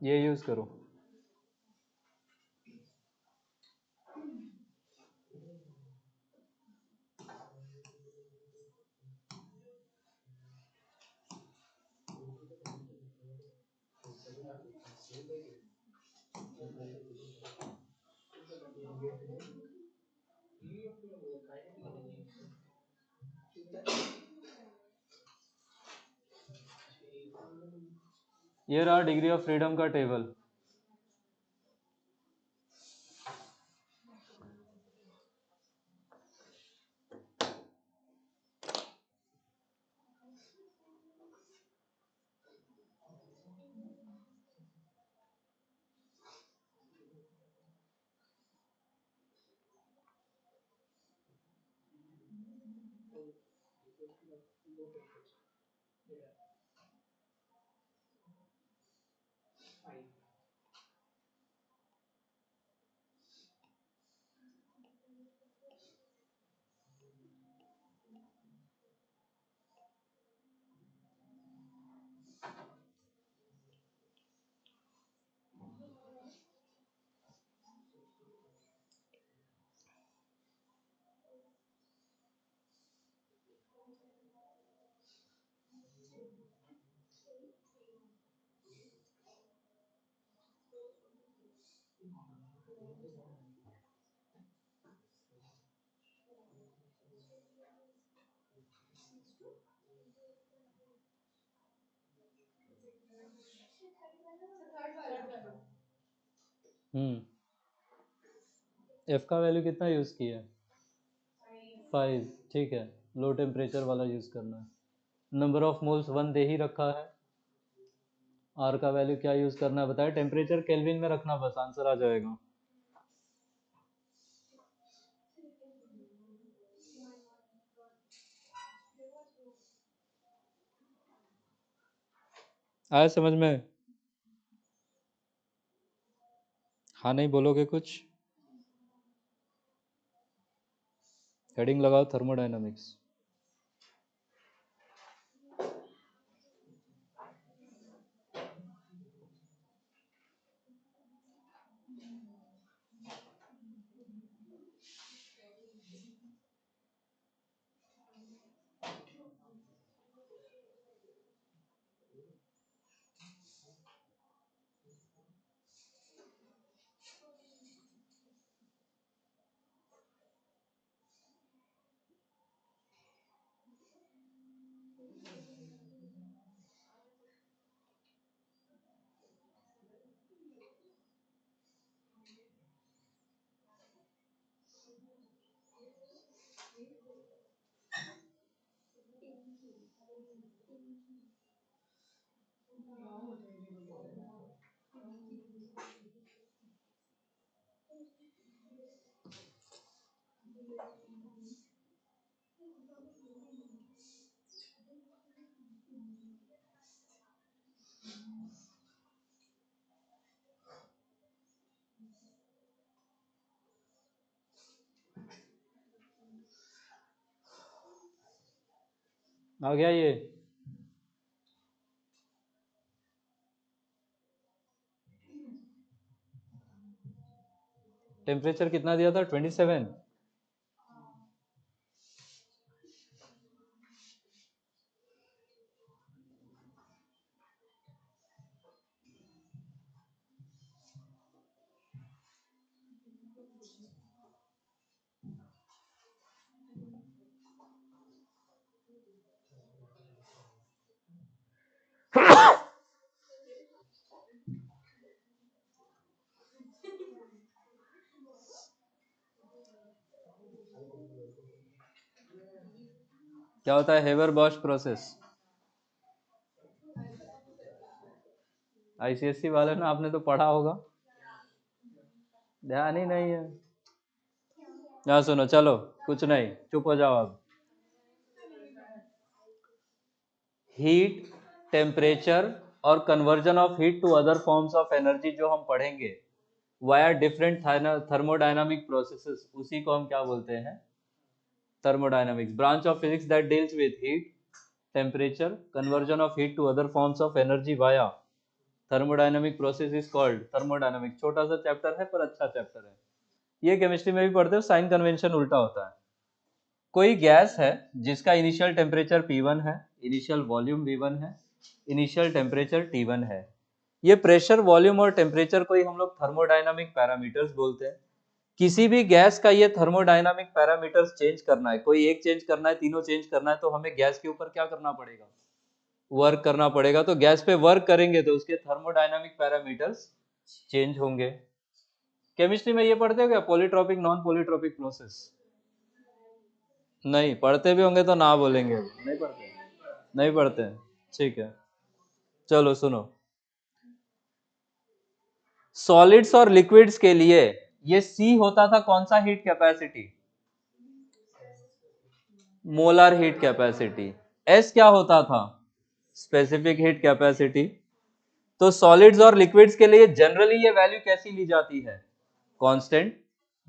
ये use करो। ये रहा डिग्री ऑफ फ्रीडम का टेबल। एफ का वैल्यू कितना यूज किया? 5। ठीक है, लो टेम्परेचर वाला यूज करना है। नंबर ऑफ मोल्स 1 दे ही रखा है। आर का वैल्यू क्या यूज करना है बताया? टेम्परेचर केल्विन में रखना, बस आंसर आ जाएगा। आया समझ में? हाँ नहीं बोलोगे कुछ? हेडिंग लगाओ थर्मोडायनामिक्स। आ गया ये? टेम्परेचर कितना दिया था? 27। क्या होता है हेबर बॉश प्रोसेस? आईसीएससी वाले ना, आपने तो पढ़ा होगा, ध्यान ही नहीं है। यहाँ सुनो, चलो कुछ नहीं, चुप हो जाओ अब। हीट, टेम्परेचर और conversion of heat to other forms of energy जो हम पढ़ेंगे वाया डिफरेंट थर्मोडायनामिक प्रोसेसेस, उसी को हम क्या बोलते हैं? Thermodynamics, branch of physics that deals with heat, temperature, conversion of heat to other forms of energy via thermodynamic process is called thermodynamics. छोटा सा चैप्टर है पर अच्छा चैप्टर है। ये केमिस्ट्री में भी पढ़ते हो, साइन कन्वेंशन उल्टा होता है। कोई गैस है जिसका इनिशियल टेम्परेचर P1 है, इनिशियल वॉल्यूम V1 है, इनिशियल टेम्परेचर T1 है। ये प्रेशर, वॉल्यूम और टेम्परेचर को ही हम लोग थर्मोडायनामिक पैरामीटर्स बोलते हैं। किसी भी गैस का ये थर्मोडायनामिक पैरामीटर्स चेंज करना है, कोई एक चेंज करना है, तीनों चेंज करना है, तो हमें गैस के ऊपर क्या करना पड़ेगा? वर्क करना पड़ेगा। तो गैस पे वर्क करेंगे तो उसके थर्मोडायनामिक पैरामीटर्स चेंज होंगे। केमिस्ट्री में ये पढ़ते हो क्या, पॉलीट्रॉपिक नॉन पॉलीट्रॉपिक प्रोसेस? नहीं पढ़ते भी होंगे तो ना बोलेंगे, नहीं पढ़ते, नहीं पढ़ते। ठीक है, चलो सुनो। सॉलिड्स और लिक्विड्स के लिए ये C होता था कौन सा heat capacity? Molar heat capacity. S क्या होता था? Specific heat capacity. तो सॉलिड्स और लिक्विड्स के लिए जनरली ये वैल्यू कैसी ली जाती है? कांस्टेंट।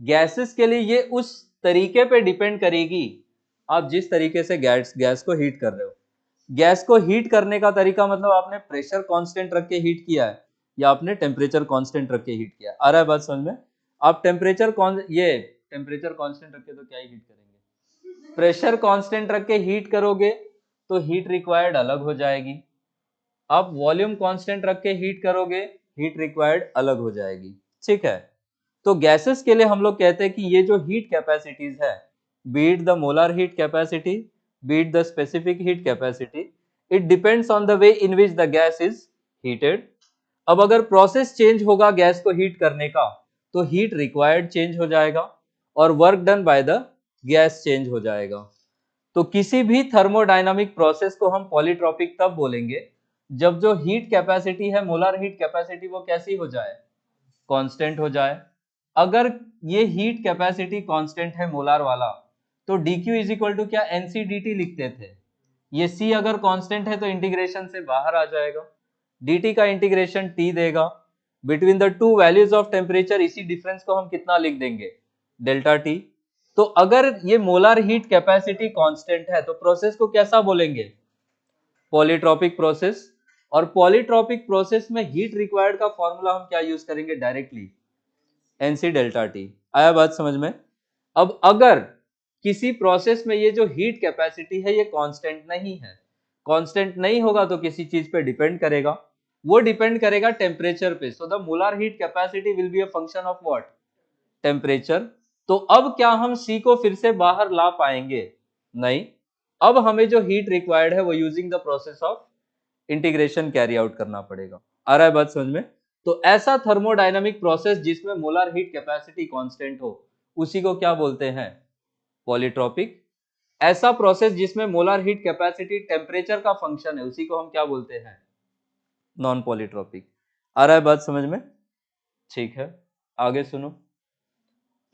गैसेस के लिए ये उस तरीके पे डिपेंड करेगी, आप जिस तरीके से गैस को हीट कर रहे हो। गैस को हीट करने का तरीका मतलब आपने प्रेशर कांस्टेंट रख के हीट किया है या आपने टेम्परेचर कांस्टेंट रख के हीट किया है। आ रहा है बात समझ में? आप ये टेम्परेचर कांस्टेंट रख के तो क्या ही हीट करेंगे, प्रेशर कांस्टेंट रख के हीट करोगे तो हीट रिक्वायर्ड अलग हो जाएगी। आप वॉल्यूम कांस्टेंट रख के हीट करोगे, हीट रिक्वायर्ड अलग हो जाएगी। ठीक है, तो गैसेस के लिए हम लोग कहते हैं कि ये जो हीट कैपेसिटीज है, be it the molar heat capacity, be it the specific heat capacity, it depends on the way in which the gas is heated. अब अगर प्रोसेस चेंज होगा गैस को हीट करने का तो हीट रिक्वायर्ड चेंज हो जाएगा और work done by the gas change हो जाएगा। तो किसी भी थर्मोडायनामिक प्रोसेस को हम पॉलीट्रॉपिक तब बोलेंगे जब जो हीट कैपेसिटी है, मोलर हीट कैपेसिटी, वो कैसी हो जाए? कांस्टेंट हो जाए। अगर ये हीट कैपेसिटी कांस्टेंट है मोलार वाला, तो dq इज इक्वल टू क्या, NC/dt लिखते थे। ये c अगर कांस्टेंट है तो इंटीग्रेशन से बाहर आ जाएगा, dt का इंटीग्रेशन t देगा। Between the two values of temperature इसी डिफरेंस को हम कितना लिख देंगे? Delta t। तो अगर ये मोलार हीट कैपेसिटी कांस्टेंट है तो प्रोसेस को कैसा बोलेंगे? Polytropic process. और पॉलीट्रॉपिक प्रोसेस में हीट रिक्वायर्ड का फॉर्मूला हम क्या यूज करेंगे? Directly NC delta T. आया बात समझ में? अब अगर किसी प्रोसेस में ये जो हीट कैपेसिटी है ये कांस्टेंट नहीं है, कांस्टेंट नहीं होगा तो किसी चीज पे डिपेंड करेगा, वो डिपेंड करेगा टेम्परेचर पे। So the molar heat capacity will be a function of what? Temperature. तो अब क्या हम C को फिर से बाहर ला पाएंगे? नहीं। अब हमें जो हीट रिक्वायर्ड है वो using the process of integration carry out करना पड़ेगा। आ रहा है बात समझ में? तो ऐसा थर्मोडायनामिक प्रोसेस जिसमें मोलर हीट कैपेसिटी कांस्टेंट हो, उसी को क्या बोलते हैं? पॉलीट्रॉपिक। ऐसा प्रोसेस जिसमें मोलर हीट कैपेसिटी टेम्परेचर का फंक्शन है, उसी को हम क्या बोलते हैं? Non polytropic. आ रहा है बात समझ में? ठीक है, आगे सुनो।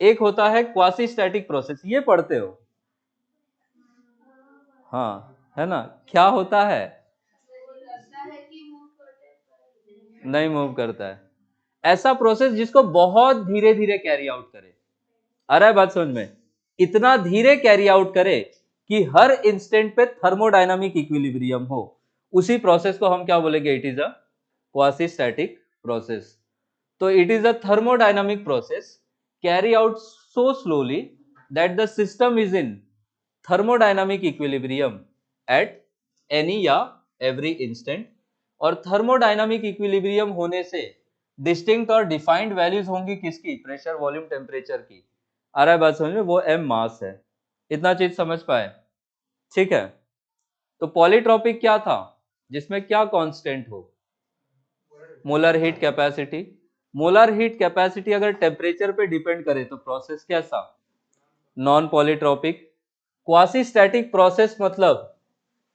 एक होता है क्वासी स्टैटिक प्रोसेस, ये पढ़ते हो? हाँ, है ना? क्या होता है? नहीं मूव करता है। ऐसा प्रोसेस जिसको बहुत धीरे धीरे कैरी आउट करे। आ रहा है बात समझ में? इतना धीरे कैरी आउट करे कि हर इंस्टेंट पे थर्मोडायनामिक इक्विलिब्रियम हो, उसी प्रोसेस को हम क्या बोलेंगे? It is a quasi static process. तो it is a thermodynamic process carry out so slowly that the system is in thermodynamic equilibrium at any या every instant। और thermodynamic equilibrium होने से डिस्टिंक्ट और डिफाइंड वैल्यूज होंगी किसकी? Pressure, volume, temperature की। आ रहा है बात समझ में? वो m मास है। इतना चीज समझ पाए? ठीक है। तो पॉलीट्रॉपिक क्या था? जिसमें क्या कांस्टेंट हो? Molar heat capacity. Molar heat capacity अगर टेम्परेचर पे डिपेंड करे तो प्रोसेस कैसा? Non polytropic. Quasi static process मतलब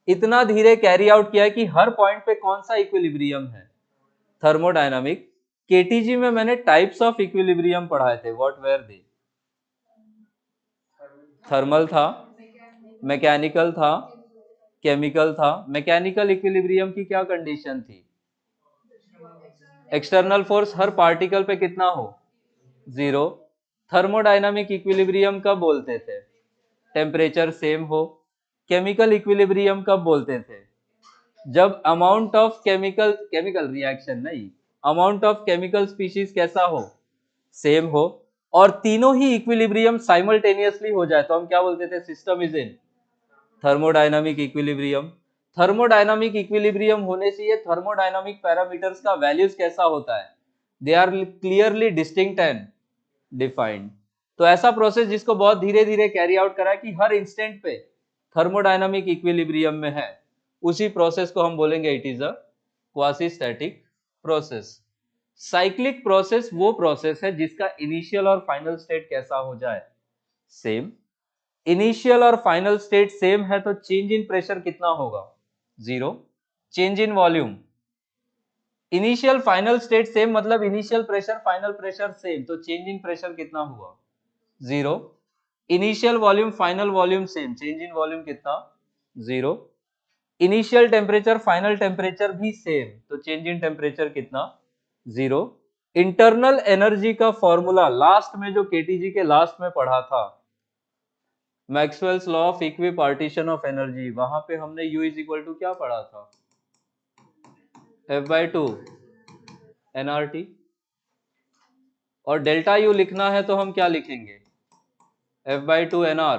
इतना धीरे कैरी आउट किया है कि हर पॉइंट पे कौन सा इक्विलिब्रियम है? थर्मोडायनामिक। केटीजी में मैंने टाइप्स ऑफ इक्विलिब्रियम पढ़ाए थे, व्हाट वेर दे? थर्मल था, मैकेनिकल था, केमिकल था। मैकेनिकल इक्विलिब्रियम की क्या कंडीशन थी? एक्सटर्नल फोर्स हर पार्टिकल पे कितना हो? जीरो। थर्मोडायनामिक इक्विलिब्रियम कब बोलते थे? टेम्परेचर सेम हो। केमिकल इक्विलिब्रियम कब बोलते थे? जब amount of chemical chemical reaction नहीं, अमाउंट ऑफ केमिकल स्पीशीज कैसा हो? सेम हो। और तीनों ही इक्विलिब्रियम साइमल्टेनियसली हो जाए तो हम क्या बोलते थे? System is in thermodynamic equilibrium. Thermodynamic equilibrium होने से ये थर्मोडायनामिक पैरामीटर्स का वैल्यूज कैसा होता है? They are clearly distinct and defined. तो ऐसा प्रोसेस जिसको बहुत धीरे धीरे कैरी आउट करा है कि हर इंस्टेंट पे थर्मोडायनामिक इक्विलिब्रियम में है, उसी प्रोसेस को हम बोलेंगे it is a quasi static process. Cyclic process वो प्रोसेस है जिसका इनिशियल और फाइनल स्टेट कैसा हो जाए? सेम। इनिशियल और फाइनल स्टेट सेम है तो चेंज इन प्रेशर कितना होगा? Zero. Change in volume, initial final state same मतलब initial pressure final pressure same, तो चेंज इन प्रेशर कितना हुआ? Zero. Initial volume final volume same, change in volume कितना? Zero. Initial temperature final temperature भी same, तो change in temperature कितना? Zero. Internal energy का formula last में जो केटीजी के लास्ट में पढ़ा था, Maxwell's law of equipartition of energy, वहां पे हमने U इज इक्वल टू क्या पढ़ा था? F/2 nRT। और डेल्टा U लिखना है तो हम क्या लिखेंगे? F/2 nR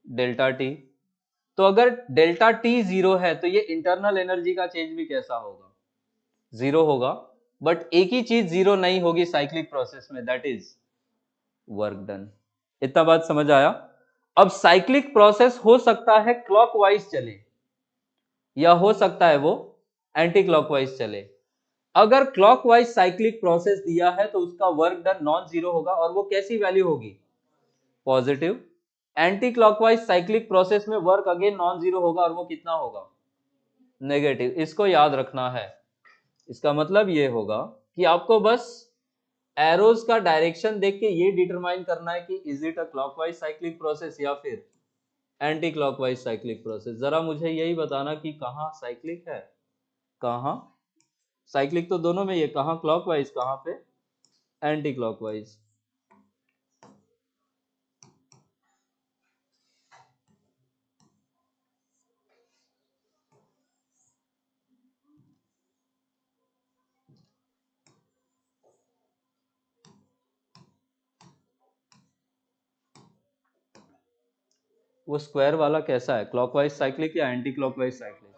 delta T. तो अगर डेल्टा टी जीरो है तो ये इंटरनल एनर्जी का चेंज भी कैसा होगा? जीरो होगा। बट एक ही चीज जीरो नहीं होगी साइक्लिक प्रोसेस में, दैट इज वर्क डन। इतना बात समझ आया? अब साइक्लिक प्रोसेस हो सकता है क्लॉकवाइज चले या हो सकता है वो एंटी क्लॉकवाइज चले। अगर क्लॉकवाइज साइक्लिक प्रोसेस दिया है तो उसका वर्क डन नॉन जीरो होगा और वो कैसी वैल्यू होगी? Positive. Anti clockwise cyclic process में वर्क अगेन नॉन जीरो होगा और वो कितना होगा? नेगेटिव। इसको याद रखना है। इसका मतलब ये होगा कि आपको बस एरोज का डायरेक्शन देख के ये डिटरमाइन करना है कि is it a clockwise cyclic process या फिर एंटी क्लॉकवाइज साइक्लिक प्रोसेस। जरा मुझे यही बताना कि कहाँ साइक्लिक है, कहाँ साइक्लिक, तो दोनों में ये कहाँ क्लॉकवाइज कहाँ पे एंटी क्लॉकवाइज। वो स्क्वायर वाला कैसा है? क्लॉकवाइज साइक्लिक या anti clockwise cyclic?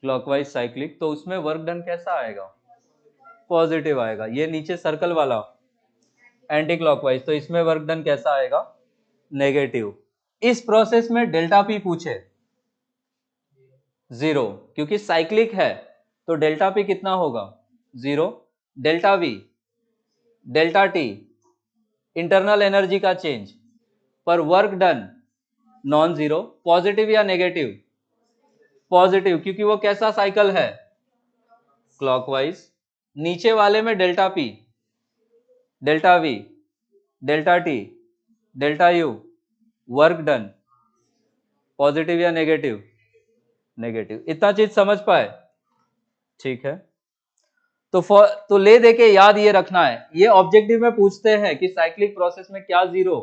Clockwise cyclic. तो उसमें वर्क डन कैसा आएगा? पॉजिटिव आएगा। ये नीचे सर्कल वाला एंटी क्लॉकवाइज, तो इसमें वर्क डन कैसा आएगा? नेगेटिव। इस प्रोसेस में डेल्टा पी पूछे, जीरो, क्योंकि साइक्लिक है तो डेल्टा पी कितना होगा? Zero. Delta we, delta T internal energy का चेंज, पर work done non zero. Positive या नेगेटिव? पॉजिटिव, क्योंकि वो कैसा साइकिल है? क्लॉकवाइज, नीचे वाले में delta P, delta we, delta T, delta U, work done, positive या नेगेटिव, नेगेटिव। इतना चीज समझ पाए? ठीक है। तो ले दे के याद ये रखना है, ये ऑब्जेक्टिव में पूछते हैं कि साइक्लिक प्रोसेस में क्या जीरो,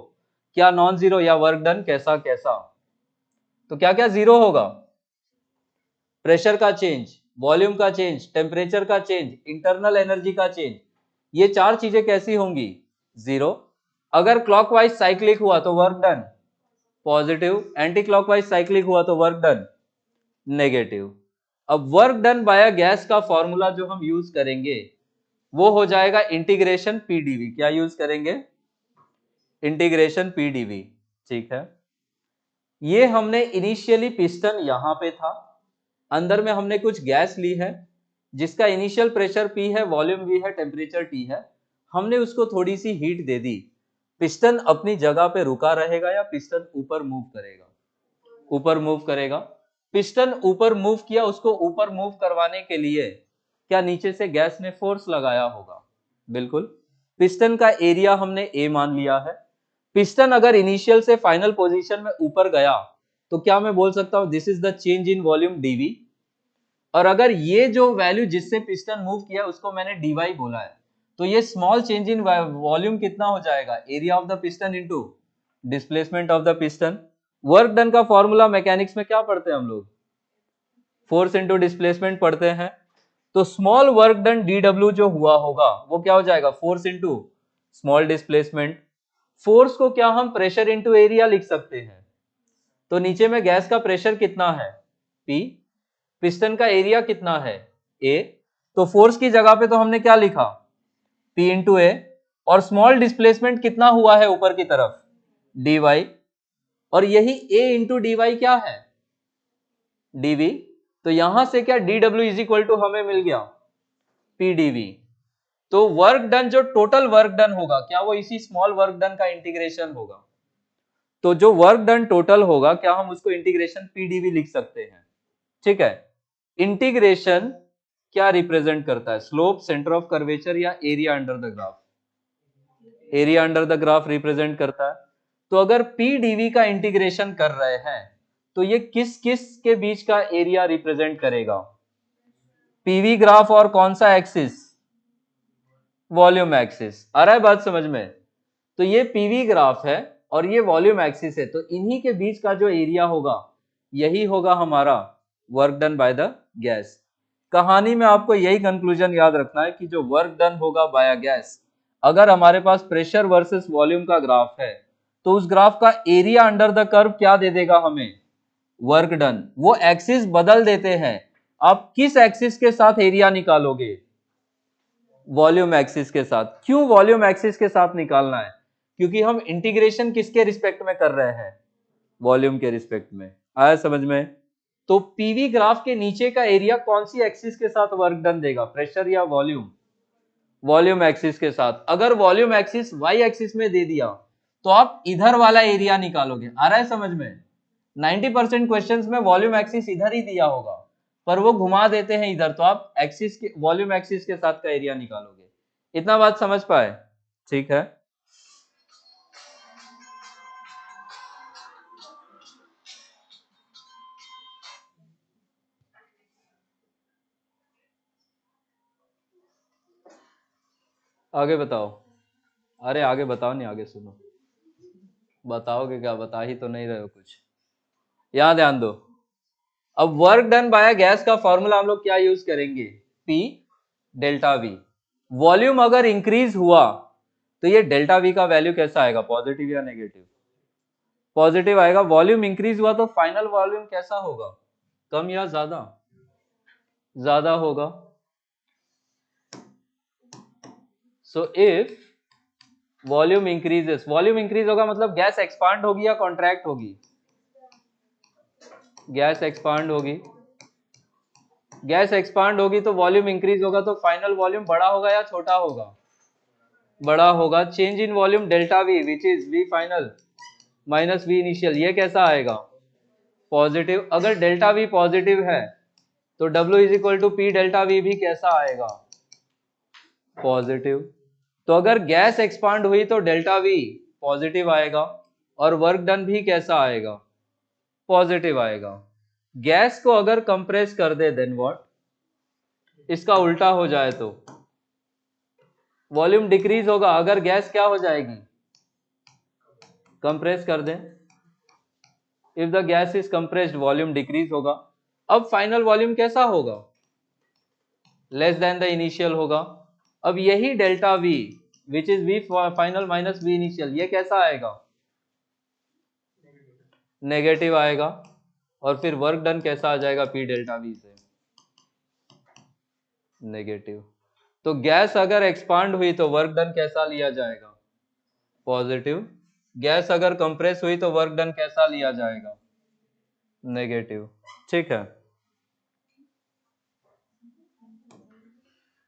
क्या नॉन जीरो, या वर्क डन कैसा कैसा। तो क्या क्या जीरो होगा? प्रेशर का चेंज, वॉल्यूम का चेंज, टेम्परेचर का चेंज, इंटरनल एनर्जी का चेंज, ये चार चीजें कैसी होंगी? जीरो। अगर क्लॉकवाइज साइक्लिक हुआ तो work done positive, anti clockwise cyclic हुआ तो वर्क डन नेगेटिव। अब वर्क डन बाय गैस का फॉर्मूला जो हम यूज करेंगे वो हो जाएगा इंटीग्रेशन पीडीवी। क्या यूज करेंगे? Integration PDV. ठीक है। ये हमने इनिशियली पिस्टन यहां पे था, अंदर में हमने कुछ गैस ली है जिसका इनिशियल प्रेशर P है, वॉल्यूम V है, टेम्परेचर T है। हमने उसको थोड़ी सी हीट दे दी, पिस्टन अपनी जगह पे रुका रहेगा या पिस्टन ऊपर मूव करेगा? ऊपर मूव करेगा। पिस्टन ऊपर मूव किया, उसको ऊपर मूव करवाने के लिए क्या नीचे से गैस ने फोर्स लगाया होगा? बिल्कुल। पिस्टन का एरिया हमने A मान लिया है। पिस्टन अगर इनिशियल से फाइनल पोजीशन में ऊपर गया तो क्या मैं बोल सकता हूं this is the change in volume dV। और अगर ये जो वैल्यू जिससे पिस्टन मूव किया उसको मैंने dy बोला है, तो ये स्मॉल चेंज इन वॉल्यूम कितना हो जाएगा? Area of the piston into displacement of the piston. Work done का फॉर्मूला मैकेनिक्स में क्या पढ़ते हैं हम लोग? फोर्स इनटू डिस्प्लेसमेंट पढ़ते हैं। तो स्मॉल वर्क डन dw जो हुआ होगा वो क्या हो जाएगा? Force into small displacement. Force को क्या हम प्रेशर इनटू एरिया लिख सकते हैं? तो नीचे में गैस का प्रेशर कितना है? P, पिस्टन का एरिया कितना है? A। तो फोर्स की जगह पे तो हमने क्या लिखा? P into A। और स्मॉल डिस्प्लेसमेंट कितना हुआ है ऊपर की तरफ? dy। और यही A इंटू dy क्या है? dV। तो यहां से क्या dw इज इक्वल टू हमें मिल गया pdv। तो वर्क डन, जो टोटल वर्क डन होगा, क्या वो इसी स्मॉल वर्क डन का इंटीग्रेशन होगा? तो जो वर्क डन टोटल होगा क्या हम उसको इंटीग्रेशन पीडीवी लिख सकते हैं? ठीक है। इंटीग्रेशन क्या रिप्रेजेंट करता है? स्लोप, सेंटर ऑफ कर्वेचर, या area under the graph? Area under the graph represent करता है। तो अगर पीडीवी का इंटीग्रेशन कर रहे हैं तो ये किस किस के बीच का एरिया रिप्रेजेंट करेगा? पीवी ग्राफ और कौन सा एक्सिस? Volume axis. आ रहा है बात समझ में? तो ये पीवी ग्राफ है और ये वॉल्यूम एक्सिस है, तो इन्हीं के बीच का जो एरिया होगा यही होगा हमारा work done by the gas. कहानी में आपको यही कंक्लूजन याद रखना है कि जो वर्क डन होगा बाय गैस, अगर हमारे पास प्रेशर वर्सेस वॉल्यूम का ग्राफ है तो उस ग्राफ का एरिया अंडर द कर्व क्या दे देगा हमें? Work done. वो एक्सिस बदल देते हैं, आप किस एक्सिस के साथ एरिया निकालोगे? वॉल्यूम एक्सिस के साथ। क्यों वॉल्यूम एक्सिस के साथ निकालना है? क्योंकि हम इंटीग्रेशन किसके रिस्पेक्ट में कर रहे हैं? वॉल्यूम के रिस्पेक्ट में। आया समझ में? तो पीवी ग्राफ के नीचे का एरिया कौन सी एक्सिस के साथ वर्क डन देगा? प्रेशर या वॉल्यूम? वॉल्यूम एक्सिस के साथ। अगर वॉल्यूम एक्सिस वाई एक्सिस में दे दिया तो आप इधर वाला एरिया निकालोगे। आ रहा है समझ में? 90% क्वेश्चंस में वॉल्यूम एक्सिस इधर ही दिया होगा पर वो घुमा देते हैं इधर, तो आप एक्सिस के, वॉल्यूम एक्सिस के साथ का एरिया निकालोगे। इतना बात समझ पाए? ठीक है। आगे बताओ। अरे आगे बताओ, नहीं आगे सुनो। बताओगे क्या? बता ही तो नहीं रहे हो कुछ। यहां ध्यान दो। अब वर्क डन बाय गैस का फॉर्मूला हम लोग क्या यूज करेंगे? P delta V। वॉल्यूम अगर इंक्रीज हुआ तो ये डेल्टा V का वैल्यू कैसा आएगा? पॉजिटिव या नेगेटिव? पॉजिटिव आएगा। वॉल्यूम इंक्रीज हुआ तो फाइनल वॉल्यूम कैसा होगा? कम या ज्यादा? ज्यादा होगा। So if volume increases, volume increase होगा मतलब गैस एक्सपांड होगी या कॉन्ट्रैक्ट होगी? गैस एक्सपांड होगी। गैस एक्सपांड होगी तो वॉल्यूम इंक्रीज होगा, तो फाइनल वॉल्यूम बड़ा होगा या छोटा होगा? बड़ा होगा। Change in volume delta V which is V final minus V initial, ये कैसा आएगा? पॉजिटिव। अगर डेल्टा V पॉजिटिव है तो W is equal to P delta V भी कैसा आएगा, पॉजिटिव। तो अगर गैस एक्सपांड हुई तो डेल्टा वी पॉजिटिव आएगा और वर्क डन भी कैसा आएगा, पॉजिटिव आएगा। गैस को अगर कंप्रेस कर दे देन व्हाट, इसका उल्टा हो जाए तो वॉल्यूम डिक्रीज होगा। अगर गैस क्या हो जाएगी, कंप्रेस कर दें, if the gas is compressed volume decrease होगा। अब फाइनल वॉल्यूम कैसा होगा, लेस देन द इनिशियल होगा। अब यही delta V which is V final minus V initial, ये कैसा आएगा, नेगेटिव आएगा। और फिर वर्क डन कैसा आ जाएगा, पी डेल्टा वी से नेगेटिव। तो गैस अगर एक्सपांड हुई तो वर्क डन कैसा लिया जाएगा, पॉजिटिव। गैस अगर कंप्रेस हुई तो वर्क डन कैसा लिया जाएगा, नेगेटिव। ठीक है।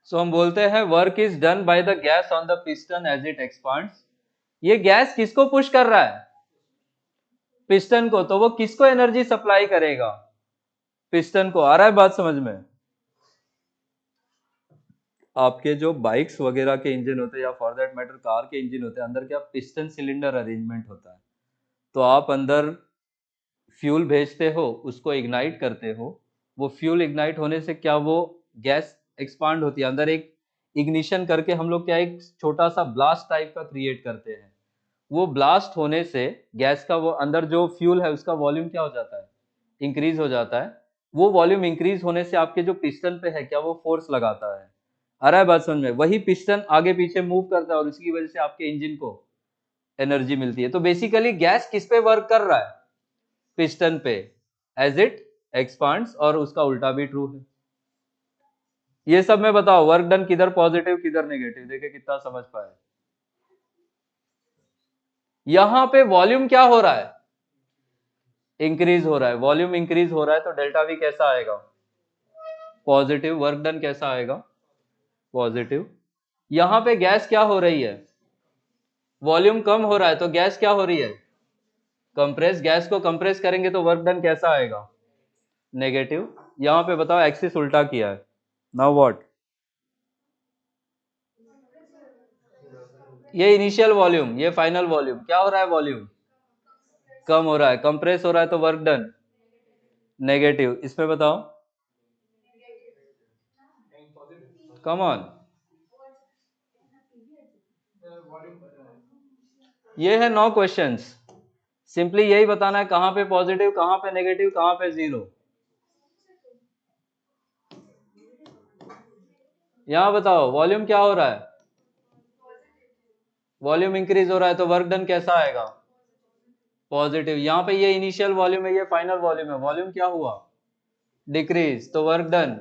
सो हम बोलते हैं work is done by the gas on the piston as it expands. ये गैस किसको पुश कर रहा है, पिस्टन को। तो वो किसको एनर्जी सप्लाई करेगा, पिस्टन को। आ रहा है बात समझ में। आपके जो बाइक्स वगैरह के इंजन होते हैं या फॉर दैट मैटर कार के इंजन होते हैं, अंदर क्या पिस्टन सिलेंडर अरेंजमेंट होता है। तो आप अंदर फ्यूल भेजते हो, उसको इग्नाइट करते हो, वो फ्यूल इग्नाइट होने से क्या वो गैस एक्सपांड होती है। अंदर एक इग्निशन करके हम लोग क्या एक छोटा सा ब्लास्ट टाइप का क्रिएट करते हैं। वो ब्लास्ट होने से गैस का वो अंदर जो फ्यूल है उसका वॉल्यूम क्या हो जाता है, इंक्रीज हो जाता है। वो वॉल्यूम इंक्रीज होने से आपके जो पिस्टन पे है क्या वो फोर्स लगाता है। आ रहा है बात समझ में। वही पिस्टन आगे पीछे मूव करता है और उसकी वजह से आपके इंजन को एनर्जी मिलती है। तो बेसिकली गैस किस पे वर्क कर रहा है, पिस्टन पे एज इट एक्सपांड्स, और उसका उल्टा भी ट्रू है। ये सब में बताओ वर्क डन किधर पॉजिटिव किधर नेगेटिव, देखे कितना समझ पाए। यहां पे वॉल्यूम क्या हो रहा है, इंक्रीज हो रहा है। वॉल्यूम इंक्रीज हो रहा है तो डेल्टा वी कैसा आएगा, पॉजिटिव। वर्क डन कैसा आएगा, पॉजिटिव। यहां पे गैस क्या हो रही है, वॉल्यूम कम हो रहा है तो गैस क्या हो रही है, कंप्रेस। गैस को कंप्रेस करेंगे तो वर्क डन कैसा आएगा, नेगेटिव। यहां पे बताओ एक्सिस उल्टा किया है, नाउ व्हाट। ये इनिशियल वॉल्यूम, ये फाइनल वॉल्यूम, क्या हो रहा है, वॉल्यूम कम हो रहा है। कंप्रेस हो रहा है तो वर्क डन नेगेटिव। इसमें बताओ, कम ऑन। ये है 9 क्वेश्चंस। सिंपली यही बताना है कहां पे पॉजिटिव, कहां पे नेगेटिव, कहां पे जीरो। यहां बताओ वॉल्यूम क्या हो रहा है, वॉल्यूम इंक्रीज हो रहा है तो वर्क डन कैसा आएगा, पॉजिटिव। यहां पे ये इनिशियल वॉल्यूम है, ये फाइनल वॉल्यूम है, वॉल्यूम क्या हुआ, डिक्रीज, तो वर्क डन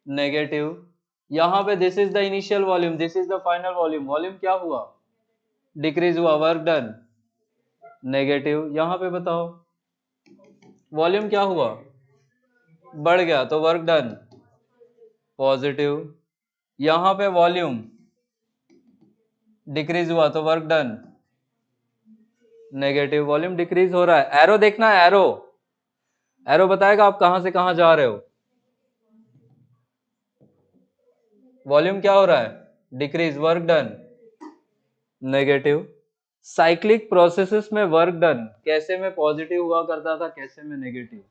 नेगेटिव। यहां पे this is the initial volume, this is the final volume, volume क्या हुआ, डिक्रीज हुआ, वर्क डन नेगेटिव। यहां पे बताओ वॉल्यूम क्या हुआ, बढ़ गया तो वर्क डन पॉजिटिव। यहां पे वॉल्यूम डिक्रीज हुआ तो work done negative. Volume decrease हो रहा है, एरो देखना है, एरो एरो बताएगा आप कहां से कहां जा रहे हो। वॉल्यूम क्या हो रहा है, decrease, work done negative. Cyclic processes में वर्क डन कैसे में पॉजिटिव हुआ करता था, कैसे में नेगेटिव,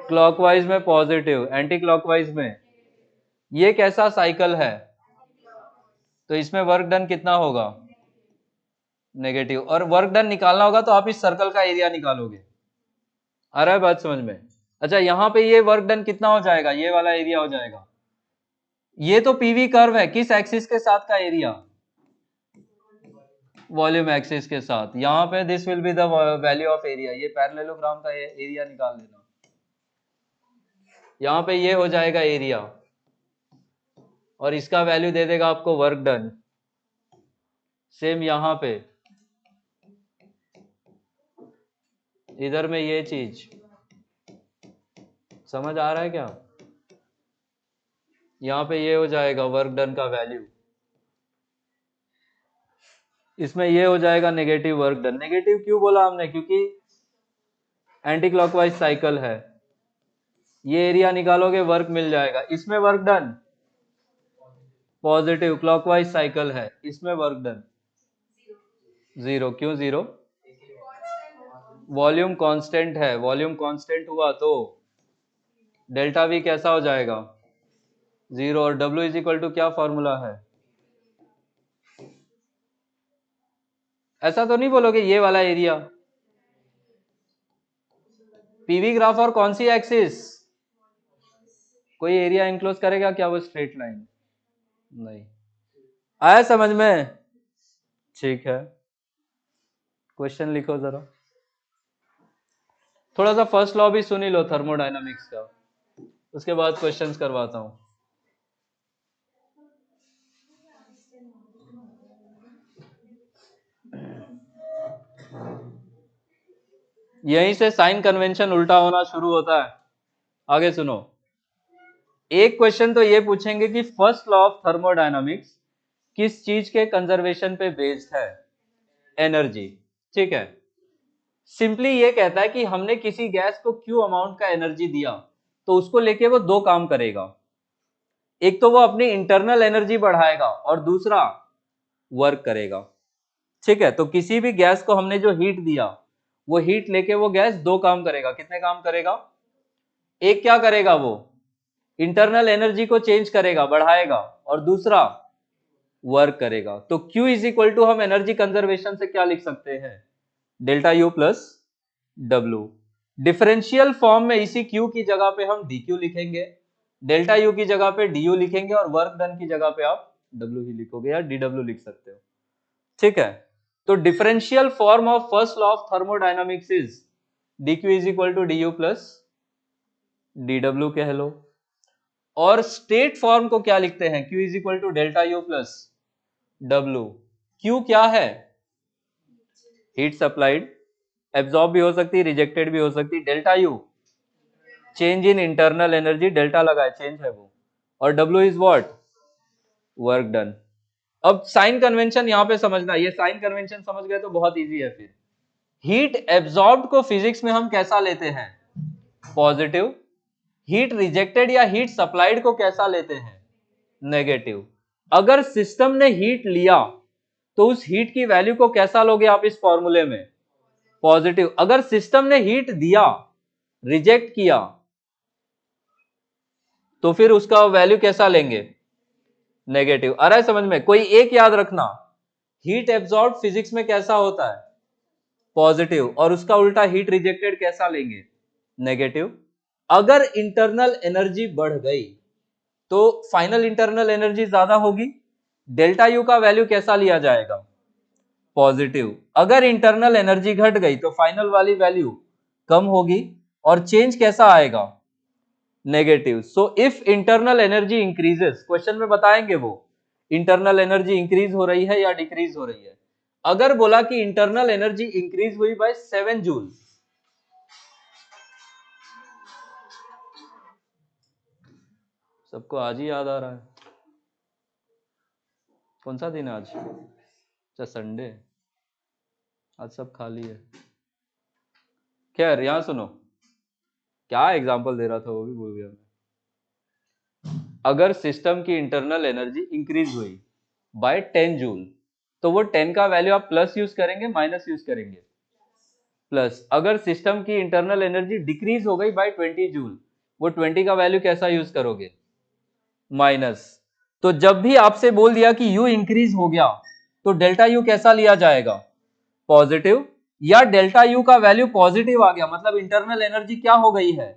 क्लॉकवाइज में पॉजिटिव, एंटी क्लॉकवाइज में। ये कैसा साइकिल है, तो इसमें वर्क डन कितना होगा, नेगेटिव। और वर्क डन निकालना होगा तो आप इस सर्कल का एरिया निकालोगे। आ रहा है बात समझ में। अच्छा यहां पे ये वर्क डन कितना हो जाएगा, ये वाला एरिया हो जाएगा। ये तो पीवी कर्व है, किस एक्सिस के साथ का एरिया, वॉल्यूम एक्सिस के साथ। यहां पे this will be the value of area, ये पैरेललोग्राम का एरिया निकाल लेना। यहां पे ये हो जाएगा एरिया और इसका वैल्यू दे देगा आपको वर्क डन। सेम यहां पे इधर में ये चीज समझ आ रहा है क्या, यहां पे ये हो जाएगा वर्क डन का वैल्यू, इसमें ये हो जाएगा नेगेटिव वर्क डन। नेगेटिव क्यों बोला हमने, क्योंकि एंटी क्लॉकवाइज साइकिल है। ये एरिया निकालोगे वर्क मिल जाएगा। इसमें work done positive clockwise cycle है, इसमें वर्क डन जीरो। क्यों जीरो? वॉल्यूम कांस्टेंट है, वॉल्यूम कांस्टेंट हुआ तो डेल्टा वी कैसा हो जाएगा? जीरो। और W इज इक्वल टू क्या फॉर्मूला है? ऐसा तो नहीं बोलोगे ये वाला एरिया। पीवी ग्राफ और कौन सी एक्सिस? कोई एरिया इनक्लोज करेगा क्या वो स्ट्रेट लाइन? नहीं। आया समझ में? ठीक है, क्वेश्चन लिखो जरा। थोड़ा सा फर्स्ट लॉ भी सुन ही लो थर्मोडायनामिक्स का, उसके बाद क्वेश्चंस करवाता हूं। यहीं से साइन कन्वेंशन उल्टा होना शुरू होता है। आगे सुनो, एक क्वेश्चन तो ये पूछेंगे कि फर्स्ट लॉ ऑफ थर्मोडायनामिक्स किस चीज के कंजर्वेशन पे बेस्ड है? एनर्जी। ठीक है, सिंपली ये कहता है कि हमने किसी गैस को क्यू अमाउंट का एनर्जी दिया तो उसको लेके वो दो काम करेगा। एक तो वो अपनी इंटरनल एनर्जी बढ़ाएगा और दूसरा वर्क करेगा। ठीक है, तो किसी भी गैस को हमने जो हीट दिया वो हीट लेके वो गैस दो काम करेगा। कितने काम करेगा? एक क्या करेगा, वो इंटरनल एनर्जी को चेंज करेगा, बढ़ाएगा, और दूसरा वर्क करेगा। तो Q इज इक्वल टू हम एनर्जी कंजर्वेशन से क्या लिख सकते हैं? Delta U plus W। Differential form में इसी Q की जगह पे हम dQ लिखेंगे, डेल्टा U की जगह पे du लिखेंगे, और वर्क डन की जगह पे आप W ही लिखोगे या dW लिख सकते हो। ठीक है, तो differential form of first law of thermodynamics is dQ is equal to du plus dW कह लो। और स्टेट फॉर्म को क्या लिखते हैं? Q is equal to delta U plus W। Q क्या है? हीट सप्लाइड, एब्जॉर्ब भी हो सकती है, रिजेक्टेड भी हो सकती है। Delta U change in internal energy, delta लगा है, चेंज है वो। और W is what? Work done. अब साइन कन्वेंशन यहां पे समझना, ये साइन कन्वेंशन समझ गए तो बहुत इजी है। फिर हीट एब्जॉर्ब्ड को फिजिक्स में हम कैसा लेते हैं? पॉजिटिव। हीट रिजेक्टेड या हीट सप्लाइड को कैसा लेते हैं? नेगेटिव। अगर सिस्टम ने हीट लिया तो उस हीट की वैल्यू को कैसा लोगे आप इस फॉर्मूले में? पॉजिटिव। अगर सिस्टम ने हीट दिया, रिजेक्ट किया, तो फिर उसका वैल्यू कैसा लेंगे? नेगेटिव। आ रहा है समझ में? कोई एक याद रखना, हीट एब्जॉर्ब फिजिक्स में कैसा होता है? पॉजिटिव। और उसका उल्टा हीट रिजेक्टेड कैसा लेंगे? नेगेटिव। अगर इंटरनल एनर्जी बढ़ गई तो फाइनल इंटरनल एनर्जी ज्यादा होगी, डेल्टा यू का वैल्यू कैसा लिया जाएगा? पॉजिटिव। अगर इंटरनल एनर्जी घट गई तो फाइनल वाली वैल्यू कम होगी, और चेंज कैसा आएगा? Negative. So if internal energy increases, question में बताएंगे वो इंटरनल एनर्जी इंक्रीज हो रही है या डिक्रीज हो रही है। अगर बोला कि इंटरनल एनर्जी इंक्रीज हुई बाय 7 जूल, सबको आज ही याद आ रहा है? कौन सा दिन है आज? अच्छा, संडे। आज सब खाली है। खैर, यहां सुनो, क्या एग्जांपल दे रहा था वो भी भूल गया मैं। अगर सिस्टम की इंटरनल एनर्जी इंक्रीज हुई बाय 10 जूल, तो वो 10 का वैल्यू आप प्लस यूज करेंगे, माइनस यूज करेंगे? प्लस। अगर सिस्टम की इंटरनल एनर्जी डिक्रीज हो गई बाय 20 जूल, वो 20 का वैल्यू कैसा यूज करोगे? माइनस। तो जब भी आपसे बोल दिया कि U इंक्रीज हो गया तो डेल्टा U कैसा लिया जाएगा? पॉजिटिव। या डेल्टा U का वैल्यू पॉजिटिव आ गया मतलब इंटरनल एनर्जी क्या हो गई है?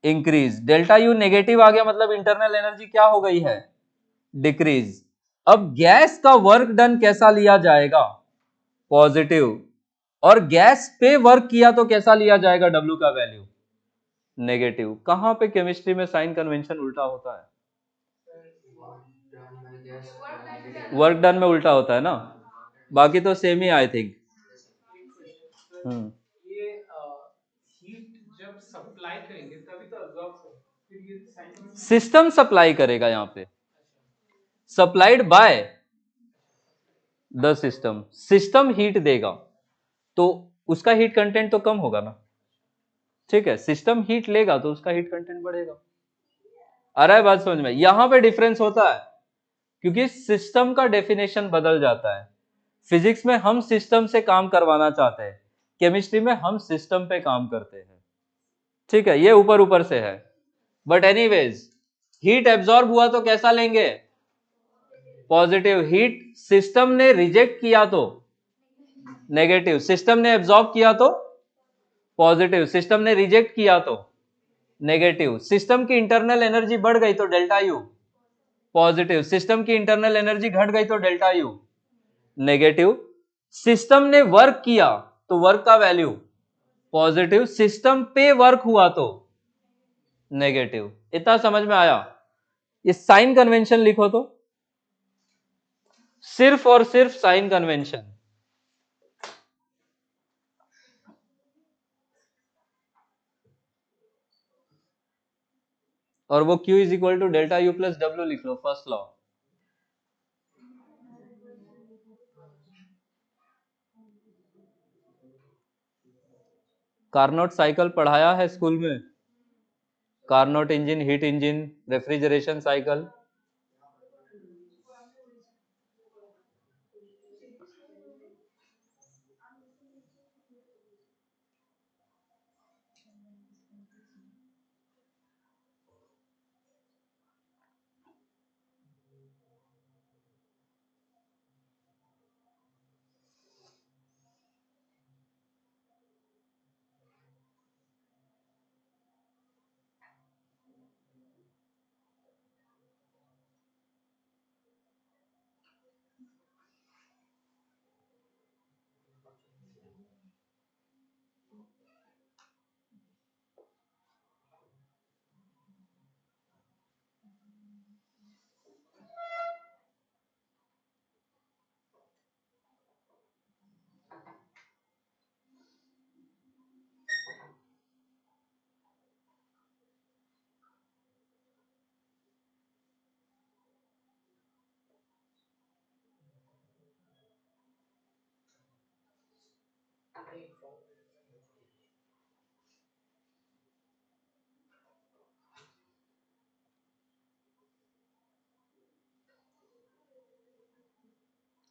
इंक्रीज। डेल्टा U नेगेटिव आ गया मतलब इंटरनल एनर्जी क्या हो गई है? डिक्रीज। अब गैस का वर्क डन कैसा लिया जाएगा? पॉजिटिव। और गैस पे वर्क किया तो कैसा लिया जाएगा W का वैल्यू? नेगेटिव। कहां पे केमिस्ट्री में साइन कन्वेंशन उल्टा होता है? वर्क डन में उल्टा होता है ना, बाकी तो सेम ही आई थिंक। ये हीट जब सप्लाई करेंगे तभी तो अब्जॉर्ब करेंगे, फिर ये सिस्टम सप्लाई करेगा, यहाँ पे supplied by the system. System heat देगा तो उसका हीट कंटेंट तो कम होगा ना। ठीक है, सिस्टम हीट लेगा तो उसका हीट कंटेंट बढ़ेगा। आ रहा है बात समझ में? यहां पे डिफरेंस होता है क्योंकि सिस्टम का डेफिनेशन बदल जाता है। फिजिक्स में हम सिस्टम से काम करवाना चाहते हैं, केमिस्ट्री में हम सिस्टम पे काम करते हैं। ठीक है, ये ऊपर ऊपर से है, बट एनीवेज हीट एब्जॉर्ब हुआ तो कैसा लेंगे? पॉजिटिव। हीट सिस्टम ने रिजेक्ट किया तो नेगेटिव। सिस्टम ने एब्जॉर्ब किया तो पॉजिटिव। सिस्टम ने रिजेक्ट किया तो नेगेटिव। सिस्टम की इंटरनल एनर्जी बढ़ गई तो डेल्टा यू पॉजिटिव। सिस्टम की इंटरनल एनर्जी घट गई तो डेल्टा यू नेगेटिव। सिस्टम ने वर्क किया तो वर्क का वैल्यू पॉजिटिव। सिस्टम पे वर्क हुआ तो नेगेटिव। इतना समझ में आया? ये साइन कन्वेंशन लिखो तो, सिर्फ और सिर्फ साइन कन्वेंशन। और वो Q is equal to delta U plus W लिख लो, फर्स्ट लॉ। कार्नोट साइकिल पढ़ाया है स्कूल में? Carnot engine, heat engine, refrigeration cycle.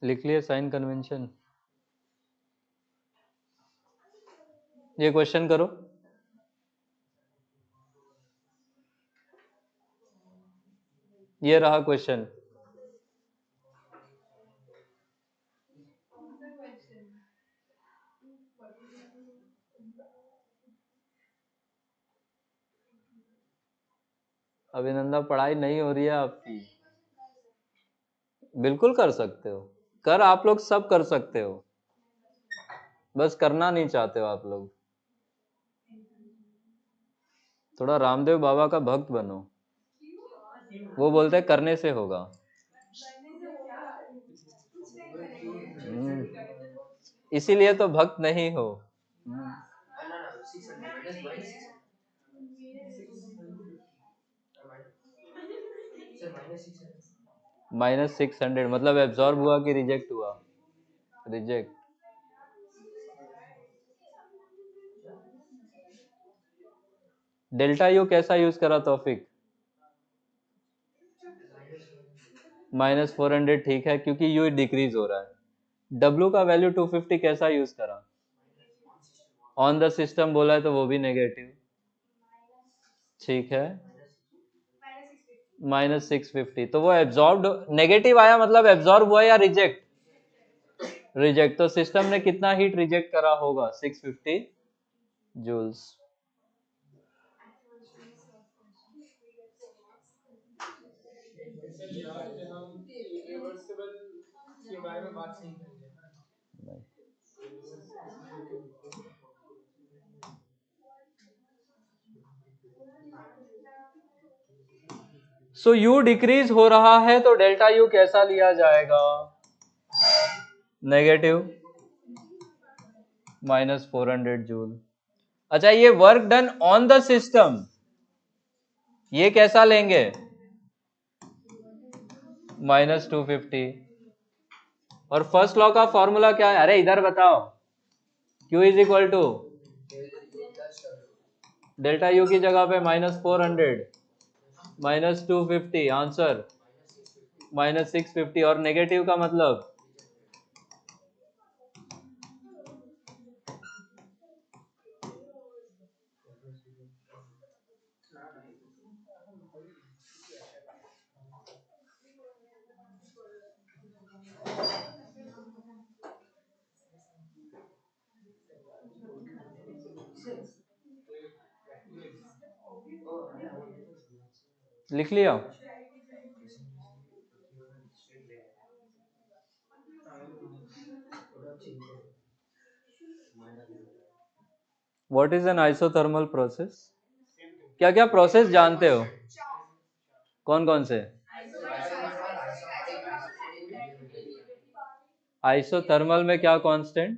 लिख लिए साइन कन्वेंशन। ये क्वेश्चन करो। ये रहा क्वेश्चन। अभिनंदन, पढ़ाई नहीं हो रही है आपकी? बिल्कुल कर सकते हो, कर आप लोग सब कर सकते हो, बस करना नहीं चाहते हो आप लोग। थोड़ा रामदेव बाबा का भक्त बनो, वो बोलते हैं करने से होगा। इसीलिए तो भक्त नहीं हो। -600 मतलब एब्जॉर्ब हुआ कि रिजेक्ट हुआ? रिजेक्ट। डेल्टा यू कैसा यूज करा तौफिक? -400 ठीक है, क्योंकि यू डिक्रीज हो रहा है। डब्ल्यू का वैल्यू 250 कैसा यूज करा? ऑन द सिस्टम बोला है तो वो भी नेगेटिव। ठीक है, -650 तो वो एब्जॉर्ब नेगेटिव आया, मतलब एब्जॉर्ब हुआ या रिजेक्ट? रिजेक्ट। तो सिस्टम ने कितना हीट रिजेक्ट करा होगा? 650 जूल्स। सर यहाँ पे हम इरिवर्सिबल के बारे में बात नहीं करेंगे ना। सो यू डिक्रीज हो रहा है तो डेल्टा यू कैसा लिया जाएगा? Negative, -400 joule. अच्छा, ये work done on the system, ये कैसा लेंगे? -250। और फर्स्ट लॉ का फॉर्मूला क्या है? अरे इधर बताओ। Q is equal to delta U की जगह पे -400, -250, आंसर -650। और नेगेटिव का मतलब लिख लिया। What is an isothermal process? क्या क्या प्रोसेस जानते हो? कौन कौन से? आइसोथर्मल में क्या कांस्टेंट?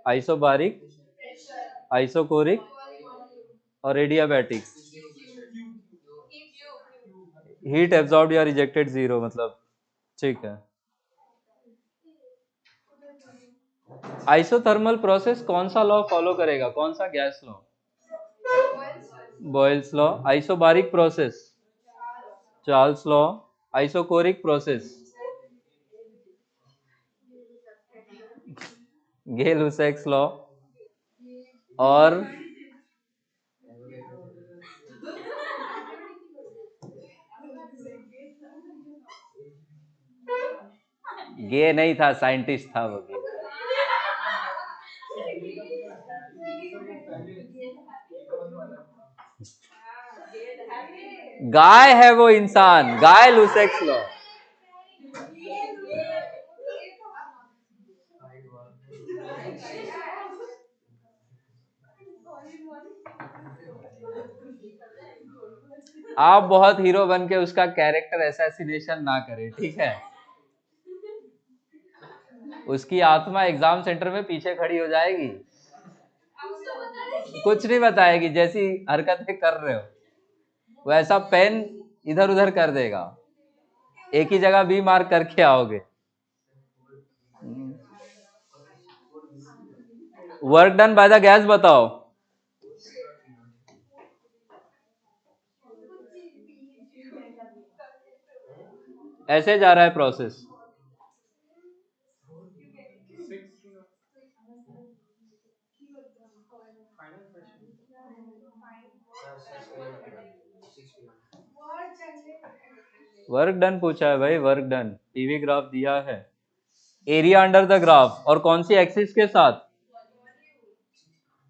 आइसोबारिक, आइसोकोरिक और एडियाबैटिक। हीट एब्जॉर्ब या रिजेक्टेड जीरो, मतलब ठीक है। आइसोथर्मल प्रोसेस कौन सा लॉ फॉलो करेगा? कौन सा gas law? Boyle's law. Isobaric process Charles law. Isochoric process Gay Lussac's law. और गे नहीं था, साइंटिस्ट था वो। गे गाय है वो इंसान, गाय लुसेक्स लॉ। आप बहुत हीरो बन के उसका कैरेक्टर असैसिनेशन ना करें, ठीक है? उसकी आत्मा एग्जाम सेंटर में पीछे खड़ी हो जाएगी, कुछ नहीं बताएगी। जैसी हरकतें कर रहे हो वैसा पेन इधर उधर कर देगा, एक ही जगह बी मार्क करके आओगे। Work done by the gas बताओ। ऐसे जा रहा है प्रोसेस। वर्क डन पूछा है भाई, वर्क डन। पीवी ग्राफ दिया है, एरिया अंडर द ग्राफ, और कौन सी एक्सिस के साथ?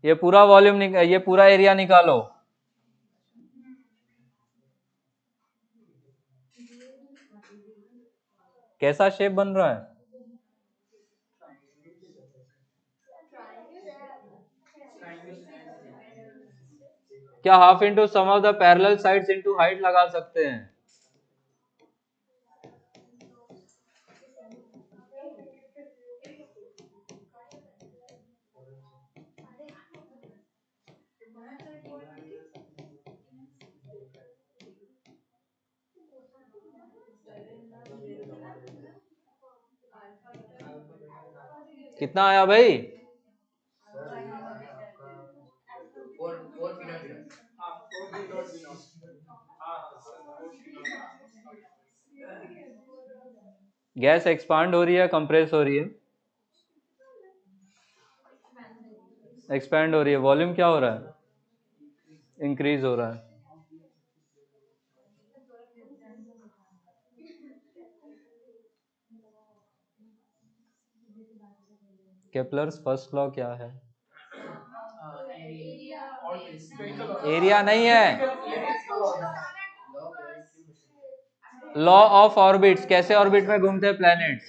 ये पूरा वॉल्यूम ये पूरा एरिया निकालो। कैसा शेप बन रहा है? क्या half into sum of the parallel sides into height लगा सकते हैं? कितना आया भाई? गैस एक्सपांड हो रही है, कंप्रेस हो रही है? एक्सपैंड हो रही है। वॉल्यूम क्या हो रहा है? इंक्रीज हो रहा है। केपलर्स फर्स्ट लॉ क्या है? एरिया नहीं है, लॉ ऑफ ऑर्बिट्स। कैसे ऑर्बिट में घूमते हैं प्लैनेट्स?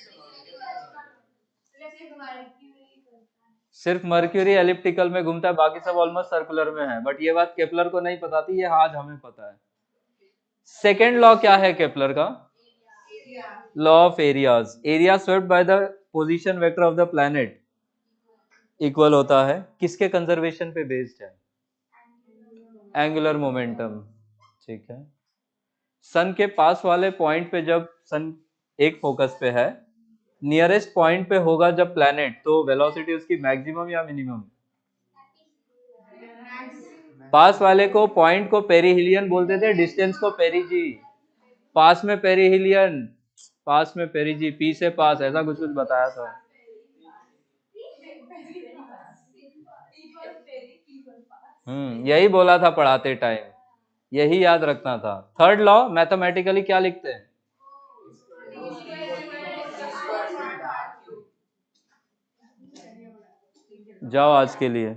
सिर्फ मर्क्यूरी एलिप्टिकल में घूमता है, बाकी सब ऑलमोस्ट सर्कुलर में है। बट ये बात केपलर को नहीं पता थी, ये आज हमें पता है। सेकेंड लॉ क्या है केपलर का? Law of areas. Area swept by the position vector of the planet equal होता है किसके कंजर्वेशन पे बेस्ड है? एंगुलर मोमेंटम, ठीक है। सन के पास वाले पॉइंट पे जब सन एक फोकस पे है, नियरेस्ट पॉइंट पे होगा जब प्लैनेट, तो वेलोसिटी उसकी मैक्सिमम या मिनिमम? पास वाले को पॉइंट को पेरीहिलियन बोलते थे, डिस्टेंस को पेरीजी। पास में पेरीहिलियन, पास में पेरीजी, पी से पास, ऐसा कुछ कुछ बताया था। यही बोला था पढ़ाते टाइम, यही याद रखना था। थर्ड लॉ मैथमेटिकली क्या लिखते हैं? जाओ आज के लिए।